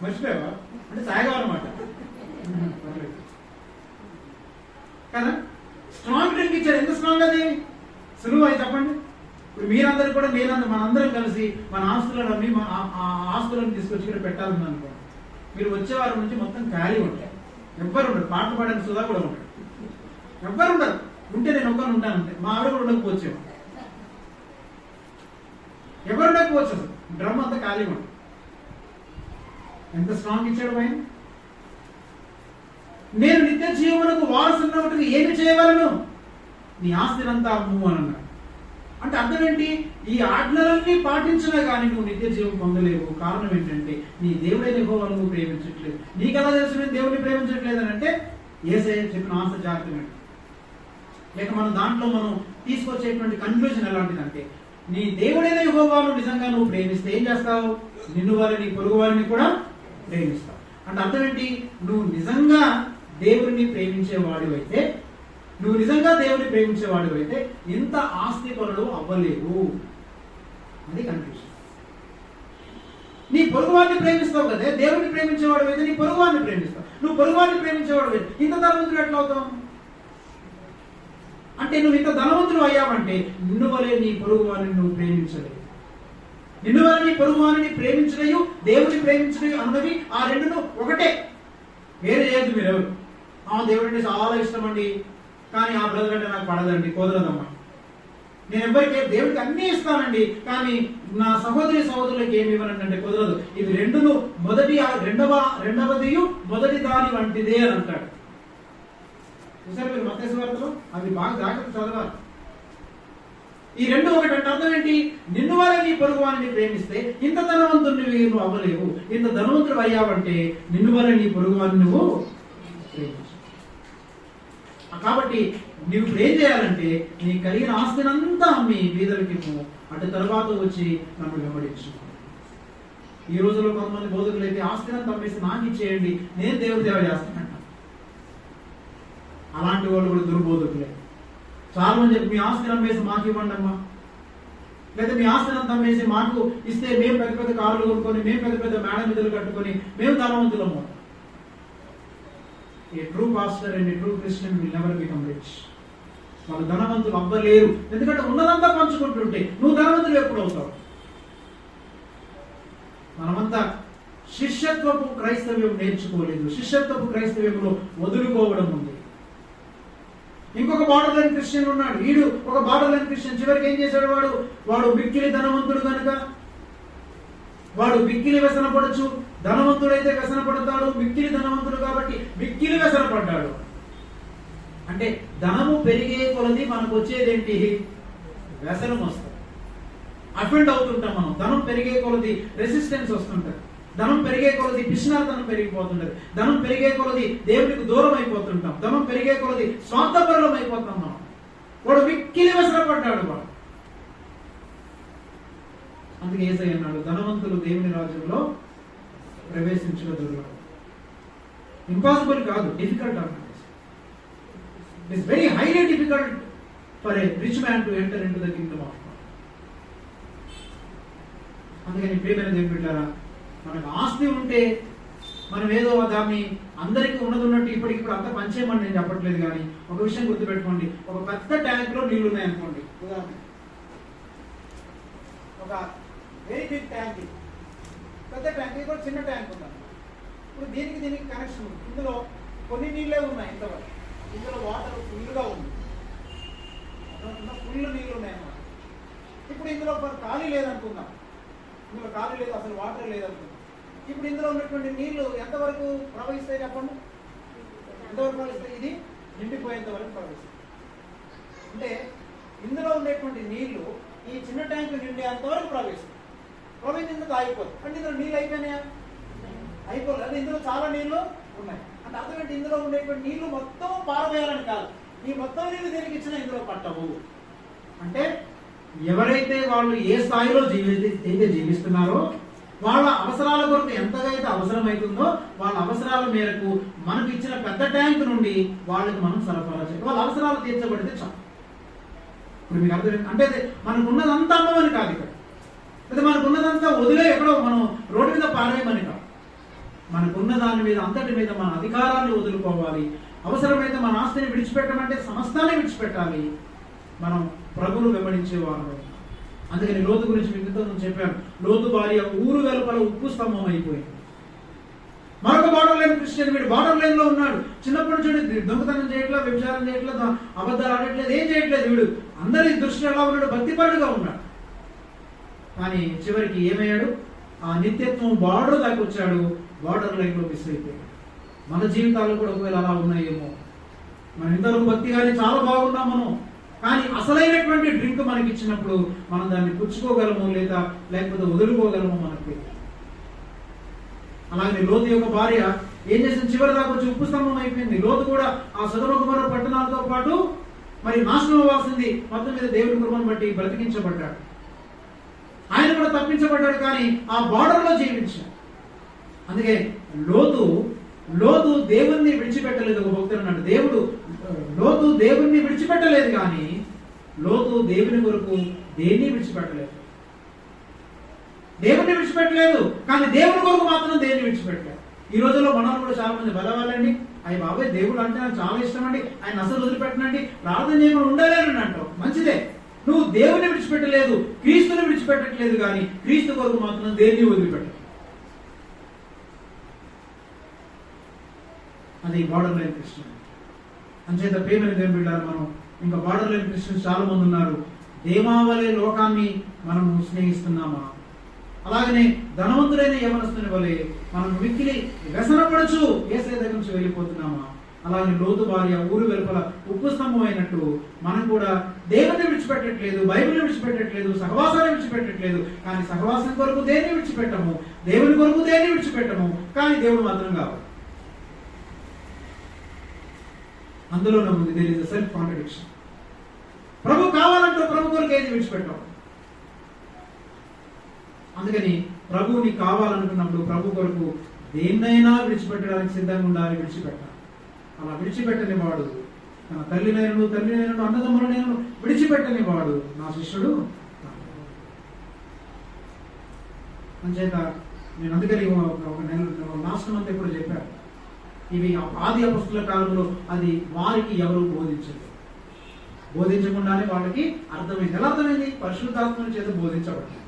మర్చిపోయావా? అంటే తాగేవారన్నమాట కదా. స్ట్రాంగ్ డ్రింక్ ఇచ్చారు. ఎంత స్ట్రాంగ్ అది? సులువు అది చెప్పండి. ఇప్పుడు మీరందరూ కూడా, మనందరం కలిసి మన ఆస్తులను అమ్మి ఆస్తులను తీసుకొచ్చి ఇక్కడ పెట్టాలని అనుకోండి. మీరు వచ్చే వారం నుంచి మొత్తం ఖాళీ ఉంటాయి, ఎవ్వరు ఉండరు. పాటలు పాడడానికి సుధా కూడా ఉంటాడు, ఎవ్వరు ఉండరు. ఉంటే నేను ఒక్కరు ఉంటానంటే, మా ఆవిడ కూడా ఉండకపోవచ్చేమో, ఎవరు ఉండకపోవచ్చు. అసలు డ్రమ్ అంతా ఖాళీ ఉంటుంది. ఎంత స్ట్రాంగ్ ఇచ్చాడు ఆయన. నేను నిత్య జీవనకు వారసున్నట్టుగా ఏమి చేయవలను? నీ ఆస్తినంతా అమ్ము అని అన్నాడు. అంటే అర్థం ఏంటి? ఈ ఆజ్ఞలన్నీ పాటించినా కానీ నువ్వు నిత్య జీవం పొందలేవు. కారణం ఏంటంటే నీ దేవుడైన యెహోవాను నువ్వు ప్రేమించట్లేదు. నీకు ఎలా తెలుసు నేను దేవుడిని ప్రేమించట్లేదు అని అంటే, యేసయ్య చెప్పిన ఆన్సర్ జాగ్రత్త. లేక దాంట్లో మనం తీసుకొచ్చేటువంటి కన్క్లూజన్ ఎలాంటిదంటే, నీ దేవుడైన యెహోవాను నిజంగా నువ్వు ప్రేమిస్తే ఏం చేస్తావు? నిన్ను వారిని, పొరుగు వారిని కూడా ప్రేమిస్తావు. అంటే అర్థం ఏంటి? నువ్వు నిజంగా దేవుడిని ప్రేమించేవాడు అయితే, నువ్వు నిజంగా దేవుడిని ప్రేమించేవాడు అయితే ఇంత ఆస్తి పరుడు అవ్వలేవు. అది కన్ఫ్యూషన్. నీ పొరుగువాడిని ప్రేమిస్తావు కదా, దేవుడిని ప్రేమించేవాడు అయితే నీ పొరుగువాడిని ప్రేమిస్తావు. నువ్వు పొరుగువాడిని ప్రేమించేవాడు అయితే ఇంత ధనవంతుడు ఎట్లా అవుతావు? అంటే నువ్వు ఇంత ధనవంతుడు అయ్యావంటే నిన్ను వలె నీ పొరుగువాడిని నువ్వు ప్రేమించలేవు. నిన్ను వలె నీ పొరుగువాడిని ప్రేమించలేవు, దేవుడిని ప్రేమించలేవు అన్నవి ఆ రెండును ఒకటే. వేరే చేయొద్దు మీరు ఎవరు. దేవుడు అంటే చాలా ఇష్టం అండి, కానీ ఆ బ్రదర్ అంటే నాకు పడదండి, కుదరదమ్మా. నేను ఎవరికి దేవుడికి అన్నీ ఇస్తానండి, కానీ నా సహోదరులకు ఏమి ఇవ్వనండి అంటే కుదరదు. ఇది రెండును రెండవది మొదటి దాని వంటిదే అని అంటాడు. చూసారు మీరు మత్తయి సువార్తలో? అది బాగా జాగ్రత్త చదవాలి. ఈ రెండు ఒకటి అంటే అర్థం ఏంటి? నిన్ను వల్ల నీ పొరుగు వారిని ప్రేమిస్తే ఇంత ధనవంతుడిని నువ్వు అవ్వలేవు. ఇంత ధనవంతుడు అయ్యావంటే నిన్ను వల్ల నీ పొరుగు వారిని నువ్వు ప్రేమించు. కాబట్టి నువ్వు ఇప్పుడు ఏం చేయాలంటే నీ కలిగిన ఆస్తినంతా అమ్మి బీదలకి ఇవ్వు, అటు తర్వాత వచ్చి నన్ను వెంబడించు. ఈ రోజుల్లో కొంతమంది బోధకులు అయితే ఆస్తినంతా అమ్మేసి నాకు ఇచ్చేయండి, నేను దేవుడి సేవ చేస్తానంట. అలాంటి వాళ్ళు కూడా దుర్బోధకులే. చాలా మంది చెప్పి మీ ఆస్తిని అమ్మేసి మాకు ఇవ్వండి అమ్మా, లేదా మీ ఆస్తినంతా అమ్మేసి మాకు ఇస్తే మేము పెద్ద పెద్ద కారులు కొనుక్కొని, మేము పెద్ద పెద్ద మేడ నిధులు కట్టుకొని మేము ధనవంతులము. A true pastor and a true Christian will never become rich. వాళ్ళు ధనవంతులు అవ్వలేరు. ఎందుకంటే ఉన్నదంతా పంచుకుంటుంటే నువ్వు ధనవంతులు ఎప్పుడు అవుతావు? మనమంతా శిష్యత్వపు క్రైస్తవ్యం నేర్చుకోలేదు. శిష్యత్వపు క్రైస్తవ్యంలో వదులుకోవడం ఉంది. ఇంకొక బార్డర్ లైన్ క్రిస్టియన్ ఉన్నాడు. వీడు ఒక బార్డర్ లైన్ క్రిస్టియన్. చివరికి ఏం చేశాడు? వాడు మిక్కిలి ధనవంతుడు కనుక వాడు మిక్కిలి వ్యసన పడచ్చు. ధనవంతుడైతే వ్యసన పడతాడు. మిక్కిలి ధనవంతుడు కాబట్టి మిక్కిలి వ్యసన పడ్డాడు. అంటే ధనము పెరిగే కొలది మనకు వచ్చేదేంటి? వ్యసనం వస్తుంది. అఫెండ్ అవుతుంటాం మనం. ధనం పెరిగే కొలది రెసిస్టెన్స్ వస్తుంటది. ధనం పెరిగే కొలది పిచ్చినాతనం పెరిగిపోతుంటది. ధనం పెరిగే కొలది దేవునికి దూరం అయిపోతుంటాం. ధనం పెరిగే కొలది స్వార్థపరులం అయిపోతాం మనం. వాడు మిక్కిలి వ్యసన పడ్డాడు. వాడు అందుకే యేసయ్య అన్నాడు, ధనవంతులు దేవుని రాజ్యంలో ప్రవేశించడం దుర్లభం. ఇంపాసిబుల్ కాదు, డిఫికల్ట్ అన్నమాట. It is very highly difficult for a rich man to enter into the Kingdom of God. అందుకని ప్రియమైన దేవుని బిడ్డలారా, మనకు ఆస్తి ఉంటే మనం ఏదో దాన్ని అందరికీ ఉన్నట్టు ఇప్పటికిప్పుడు అంతా పంచేయమని నేను చెప్పట్లేదు. కానీ ఒక విషయం గుర్తుపెట్టుకోండి, ఒక పెద్ద ట్యాంక్ లో నీళ్లు ఉన్నాయనుకోండి. ఉదాహరణ, ఒక వెరీ బిగ్ ట్యాంక్, పెద్ద ట్యాంక్, కూడా చిన్న ట్యాంక్ ఉందండి. ఇప్పుడు దీనికి కనెక్షన్ ఉంది. ఇందులో కొన్ని నీళ్ళే ఉన్నాయి. ఇంతవరకు ఇందులో వాటర్ ఫుల్గా ఉంది, ఫుల్ నీళ్ళు ఉన్నాయన్నమాట. ఇప్పుడు ఇందులో ఖాళీ లేదనుకుందాం. ఇందులో ఖాళీ లేదు, అసలు వాటర్ లేదనుకుందాం. ఇప్పుడు ఇందులో ఉన్నటువంటి నీళ్లు ఎంతవరకు ప్రవహిస్తాయి చెప్పండి? ఎంతవరకు ప్రవహిస్తాయి? ఇది నిండిపోయేంత వరకు ప్రవహిస్తాయి. అంటే ఇందులో ఉండేటువంటి నీళ్లు ఈ చిన్న ట్యాంకు నిండి అంతవరకు ప్రవహిస్తాయి. ప్రవహించింది ఆగిపోతుంది. అంటే ఇందులో నీళ్ళు అయిపోయినాయా? అయిపోలేదు. అంటే ఇందులో చాలా నీళ్లు ఉన్నాయి. అంటే అర్థమేంటి? ఇందులో ఉండేటువంటి నీళ్లు మొత్తం పారవేయాలని కాదు. ఈ మొత్తం నీళ్లు దేనికి ఇచ్చినా ఇందులో పట్టవు. అంటే ఎవరైతే వాళ్ళు ఏ స్థాయిలో జీవిస్తున్నారో వాళ్ళ అవసరాల కొరకు ఎంతగా అయితే అవసరమవుతుందో వాళ్ళ అవసరాల మేరకు మనకు ఇచ్చిన పెద్ద ట్యాంక్ నుండి వాళ్ళకి మనం సరఫరా చేయాలి. వాళ్ళ అవసరాలు తీర్చబడితే చాలు. ఇప్పుడు మీకు అర్థం అంటే మనకు ఉన్నదంతా అమ్మమని కాదు ఇక్కడ, లేదా మనకు ఉన్నదంతా వదిలే ఎక్కడో మనం రోడ్డు మీద పారేయమని కాదు. మనకున్న దాని మీద అంతటి మీద మన అధికారాన్ని వదులుకోవాలి. అవసరమైతే మన ఆస్తిని విడిచిపెట్టమంటే సమస్తాన్ని విడిచిపెట్టాలి. మనం ప్రభువును వెంబడించేవారు. అందుకని లోతు గురించి మీకు ఇంతకుముందు చెప్పాను. లోతు భార్య ఊరు వెలుపల ఉప్పు స్తంభం అయిపోయింది. మరొక బార్డర్ లైన్ క్రిస్టియన్, వీడు బార్డర్ లైన్ లో ఉన్నాడు. చిన్నప్పటి నుంచి దొంగతనం చేయట్లేదు, వ్యభిచారం చేయట్లేదు, అబద్ధాలు ఆడట్లేదు, ఏం చేయట్లేదు. వీడు అందరి దృష్టి ఎలా ఉన్నాడు? భక్తిపరుడుగా ఉన్నాడు. కానీ చివరికి ఏమయ్యాడు? ఆ నిత్యత్వం బార్డర్ దాకా వచ్చాడు. బార్డర్ లైన్ లో మిస్ అయిపోయాడు. మన జీవితాలు కూడా ఒకవేళ అలా ఉన్నాయేమో. మనం ఇంతవరకు భక్తిగానే చాలా బాగున్నాం మనం, కానీ అసలైనటువంటి డ్రింక్ మనకి ఇచ్చినప్పుడు మనం దాన్ని పుచ్చుకోగలము లేకపోతే వదులుకోగలము మనకు. అలాగే లోతు యొక్క భార్య ఏం చేసింది? చివరి దాకా వచ్చి ఉప్పు స్తంభం అయిపోయింది. లోతు కూడా ఆ సొదొమ గొమొర్రా పట్టణాలతో పాటు మరి నాశనం అవ్వాల్సింది. మొత్తం మీద దేవుని కృపను బట్టి బ్రతికించబడ్డాడు. ఆయన కూడా తప్పించబడ్డాడు, కానీ ఆ బార్డర్ లో జీవించాడు. అందుకే లోతు దేవుణ్ణి విడిచిపెట్టలేదు. ఒక భక్తుడు అన్నాడు, లోతు దేవుణ్ణి విడిచిపెట్టలేదు, కానీ లోతు దేవుని కొరకు దేన్ని విడిచిపెట్టలేదు. దేవుణ్ణి విడిచిపెట్టలేదు, కానీ దేవుని కొరకు మాత్రం దేన్ని విడిచిపెట్టలేదు. ఈ రోజుల్లో మనల్ని కూడా చాలా మంది బలవాళ్ళండి, అయ్యి బాబాయ్ దేవుడు అంటే నాకు చాలా ఇష్టం అండి, ఆయన అసలు వదిలిపెట్టనండి, ప్రార్థన చేయకుండా ఉండలేనని అంటావు. మంచిదే, నువ్వు దేవుని విడిచిపెట్టలేదు, క్రీస్తుని విడిచిపెట్టట్లేదు, కానీ క్రీస్తు కొరకు మాత్రం దేన్ని వదిలిపెట్టలేదు. అది బార్డర్ లైన్ క్రిస్టియన్. అంచేత ప్రేమైన దేవుని బిడ్డలారా, మనం ఇంకా బార్డర్ లైన్ క్రిస్టియన్స్ చాలా మంది ఉన్నారు. దేవావలే లోకాన్ని మనము స్నేహిస్తున్నామా? అలాగనే ధనవంతుడైన యవనస్తుని వలె మనం మిక్కిలి వ్యసనపడుచు యేసయ్య దగ్గర నుంచి వెళ్ళిపోతున్నామా? అలాగే లోతు భార్య ఊరు వెలుపల ఉప్పు స్తంభం అయినట్టు మనం కూడా దేవుని విడిచిపెట్టట్లేదు, బైబిల్ని విడిచిపెట్టట్లేదు, సహవాసాన్ని విడిచిపెట్టట్లేదు. కానీ సహవాసం కొరకు దేన్ని విడిచిపెట్టము, దేవుని కొరకు దేన్ని విడిచిపెట్టము, కానీ దేవుడు మాత్రం కావాలి. అందులోనే ఉంది దేర్ ఇస్ సెల్ఫ్ కాంట్రడిక్షన్. ప్రభు కావాలంటూ ప్రభు కొరకు ఏది విడిచిపెట్టాం. అందుకని ప్రభువుని కావాలనుకున్నప్పుడు ప్రభు కొరకు దేన్నైనా విడిచిపెట్టడానికి సిద్ధంగా ఉండాలి, విడిచిపెట్టాలి. అలా విడిచిపెట్టని వాడు తన తల్లినైనను అన్నదమ్ములనైనను విడిచిపెట్టని వాడు నా శిష్యుడు. అంచేత నేను అందుకని ఒక నెల లాస్ట్ మంత్ ఎప్పుడు చెప్పాను, ఇవి ఆది అపొస్తలుల కాలంలో అది వారికి ఎవరు బోధించకుండానే వాళ్ళకి అర్థమైంది. ఎలా అర్థమైంది? పరిశుద్ధాత్మని చేత బోధించబడ్డాయి.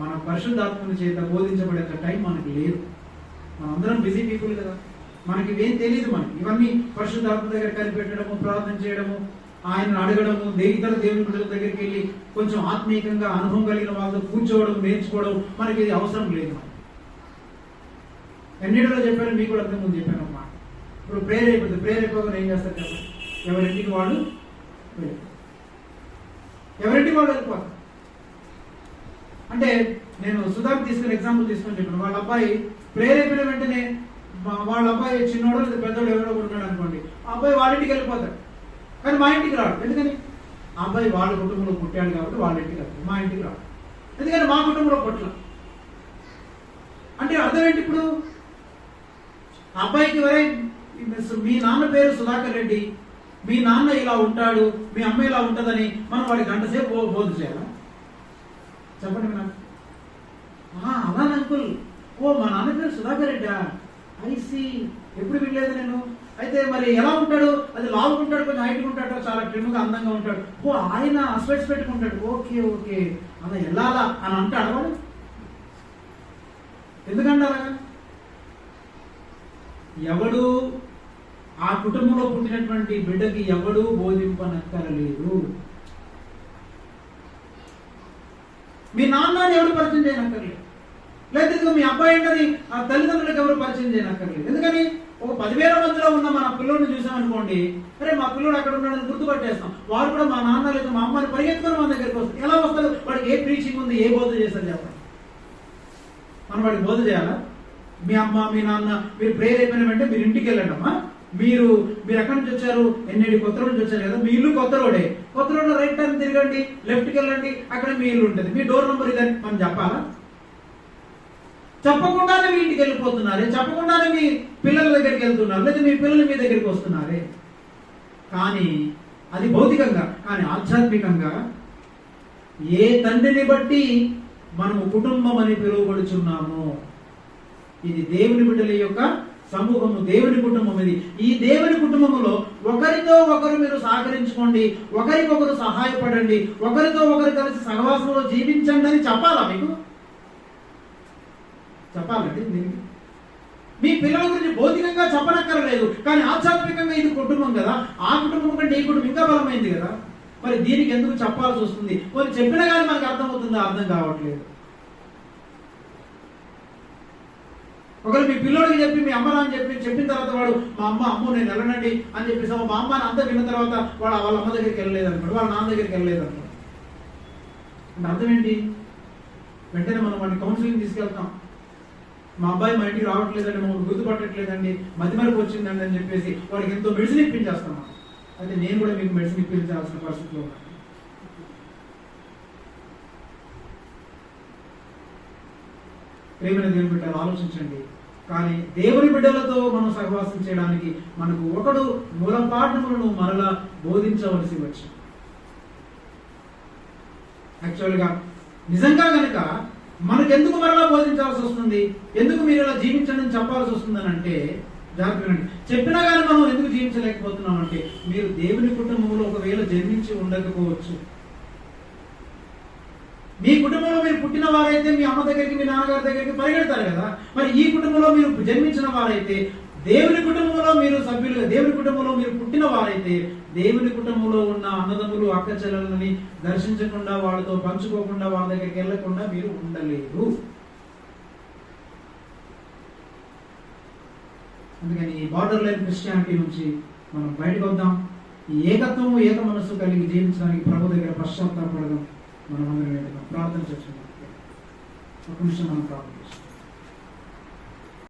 మనం పరిశుద్ధాత్మని చేత బోధించబడేంత టైం మనకి లేదు. మనందరం బిజీ పీపుల్ కదా, మనకి ఇవేం తెలియదు. మనకి ఇవన్నీ పరిశుద్ధాత్మ దగ్గర కనిపెట్టడము, ప్రార్థన చేయడము, ఆయన అడగడము, ఇతర దేవుని బిడ్డల దగ్గరికి వెళ్ళి కొంచెం ఆత్మీయంగా అనుభవం కలిగిన వాళ్ళతో కూర్చోవడం, నేర్చుకోవడం మనకి ఇది అవసరం లేదు. ఎన్నిటిలో చెప్పాను, మీకు కూడా అంతకుముందు చెప్పాను అన్నమాట. ఇప్పుడు ప్రేయర్ అయిపోతుంది. ప్రేయర్ అయిపోగానే ఏం చేస్తారు చెప్పండి? ఎవరింటికి వాళ్ళు వెళ్ళిపోతారు. అంటే నేను సుధాకి తీసుకుని ఎగ్జాంపుల్ తీసుకొని చెప్పాను. వాళ్ళ అబ్బాయి ప్రేయర్ అయిపోయిన వెంటనే వాళ్ళ అబ్బాయి చిన్నోడు లేదా పెద్దోడు ఎవరో ఉన్నాడు అనుకోండి, ఆ అబ్బాయి వాళ్ళ ఇంటికి వెళ్ళిపోతాడు. కానీ మా ఇంటికి రాడు. ఎందుకని? ఆ అబ్బాయి వాళ్ళ కుటుంబంలో పుట్టాడు కాబట్టి వాళ్ళ ఇంటికి వెళ్తాడు, మా ఇంటికి రాడు. ఎందుకని? మా కుటుంబంలో పుట్టల. అంటే అర్థం ఏంటి? ఇప్పుడు ఆ అబ్బాయికి మీ నాన్న పేరు సుధాకర్ రెడ్డి, మీ నాన్న ఇలా ఉంటాడు, మీ అమ్మ ఇలా ఉంటుందని మనం వాడికి గంట సేపు బోధ చేయాలా? చెప్పండి నాకు. అలా అంకుల్, మా నాన్న పేరు సుధాకర్ రెడ్డా, ఐసి ఎప్పుడు వినలేదు నేను. అయితే మరి ఎలా ఉంటాడు? అది లావుకుంటాడు, కొంచెం హైట్గా ఉంటాడు, చాలా ట్రిమ్గా అందంగా ఉంటాడు. ఆయన స్వెట్స్ పెట్టుకుంటాడు. ఓకే అలా వెళ్ళాలా అని అంటాడు వాడు. ఎందుకంటే అలాగా ఎవడు ఆ కుటుంబంలో పుట్టినటువంటి బిడ్డకి ఎవడు బోధింపనక్కరలేదు. మీ నాన్నని ఎవరు పరిచయం చేయనక్కర్లేదు, లేదా మీ అబ్బాయి ఏంటని ఆ తల్లిదండ్రులకు ఎవరు పరిచయం చేయనక్కర్లేదు. ఎందుకని? ఒక 10,000 మందిలో ఉన్న మన పిల్లోడిని చూసామనుకోండి, అరే మా పిల్లోడు అక్కడ ఉన్నాడని గుర్తుపట్టేస్తాం. వాడు కూడా మా నాన్న లేదా మా అమ్మని పరిగెత్తుకొని మన దగ్గరికి వస్తాడు. ఎలా వస్తాడు? వాడికి ఏ ప్రీచింగ్ ఉంది, ఏ బోధ చేస్తారు చెప్పండి? మనం వాడికి బోధ చేయాలా? మీ అమ్మ మీ నాన్న మీరు ప్రేయర్ అయిపోయిన వెంటనే మీరు ఇంటికి వెళ్ళండి. అమ్మా మీరు ఎక్కడి నుంచి వచ్చారు? ఎన్నేడి కొత్త రోడ్ నుంచి వచ్చారు కదా, మీ ఇల్లు కొత్త రోడే. కొత్త రోడ్లో రైట్ టర్న్ తిరగండి, లెఫ్ట్కి వెళ్ళండి, అక్కడ మీ ఇల్లు ఉంటుంది. మీ డోర్ నెంబర్ ఇదని మనం చెప్పాలా? చెప్పకుండానే మీ ఇంటికి వెళ్ళిపోతున్నారే, చెప్పకుండానే మీ పిల్లల దగ్గరికి వెళ్తున్నారు, లేదా మీ పిల్లలు మీ దగ్గరికి వస్తున్నారే. కానీ అది భౌతికంగా. కానీ ఆధ్యాత్మికంగా ఏ తండ్రిని బట్టి మనము కుటుంబం అని పిలువబడుచున్నాము, ఇది దేవుని బిడ్డల యొక్క సమూహము, దేవుని కుటుంబం. ఇది ఈ దేవుని కుటుంబములో ఒకరితో ఒకరు మీరు సహకరించుకోండి, ఒకరికొకరు సహాయపడండి, ఒకరితో ఒకరు కలిసి సహవాసంలో జీవించండి అని చెప్పాలా? మీకు చెప్పాలండి. దీనికి మీ పిల్లల గురించి భౌతికంగా చెప్పనక్కర్లేదు, కానీ ఆధ్యాత్మికంగా ఇది కుటుంబం కదా. ఆ కుటుంబం కంటే ఈ కుటుంబం ఇంకా బలమైంది కదా. మరి దీనికి ఎందుకు చెప్పాల్సి వస్తుంది? కొన్ని చెప్పినా కానీ మనకు అర్థమవుతుందా? అర్థం కావట్లేదు. ఒకవేళ మీ పిల్లోడికి చెప్పి మీ అమ్మ అని చెప్పిన తర్వాత వాడు మా అమ్మ నేను వెళ్ళనండి అని చెప్పేసి మా అమ్మ అంతా విన్న తర్వాత వాడు వాళ్ళ అమ్మ దగ్గరికి వెళ్ళలేదు అనుకోండి, వాళ్ళ నాన్న దగ్గరికి వెళ్ళలేదు అనుకోండి. అంటే అర్థం ఏంటి? వెంటనే మనం వాడిని కౌన్సిలింగ్ తీసుకెళ్తాం. మా అబ్బాయి మా ఇంటికి రావట్లేదండి, మమ్మల్ని గుర్తుపట్టట్లేదండి, మధ్యమరకు వచ్చిందండి అని చెప్పేసి వాడికి ఎంతో మెడిసిన్ ఇప్పించేస్తాం. అయితే నేను కూడా మీకు మెడిసిన్ ఇప్పించాల్సిన పరిస్థితిలో ఉన్నాను. ప్రేమైన దేవుని బిడ్డలు ఆలోచించండి. కానీ దేవుని బిడ్డలతో మనం సహవాసం చేయడానికి మనకు ఒకడు మూలపాఠములను మరలా బోధించవలసి వచ్చింది. యాక్చువల్గా నిజంగా కనుక మనకెందుకు మరలా బోధించాల్సి వస్తుంది, ఎందుకు మీరు ఇలా జీవించండి అని చెప్పాల్సి వస్తుందని అంటే, జాగ్రత్తగా చెప్పినా కానీ మనం ఎందుకు జీవించలేకపోతున్నాం అంటే, మీరు దేవుని కుటుంబంలో ఒకవేళ జన్మించి ఉండకపోవచ్చు. మీ కుటుంబంలో మీరు పుట్టిన వారైతే మీ అమ్మ దగ్గరికి మీ నాన్నగారి దగ్గరికి పరిగెడతారు కదా. మరి ఈ కుటుంబంలో మీరు జన్మించిన వారైతే దేవుని కుటుంబంలో మీరు సభ్యులుగా, దేవుని కుటుంబంలో మీరు పుట్టిన వారైతే దేవుని కుటుంబంలో ఉన్న అన్నదమ్ములు అక్క చెల్లెలని దర్శించకుండా, వాళ్ళతో పంచుకోకుండా, వాళ్ళ దగ్గరికి వెళ్లకుండా మీరు ఉండలేరు. అందుకని ఈ బార్డర్ లైన్ క్రిస్టియానిటీ నుంచి మనం బయటకు వద్దాం. ఈ ఏకత్వము, ఏక మనస్సు కలిగి జీవించడానికి ప్రభు దగ్గర పశ్చాత్తాపడదాం. మనం అందరం ప్రార్థన చేసుకుందాం. ఒక నిమిషం మనం ప్రార్థన చేస్తాం.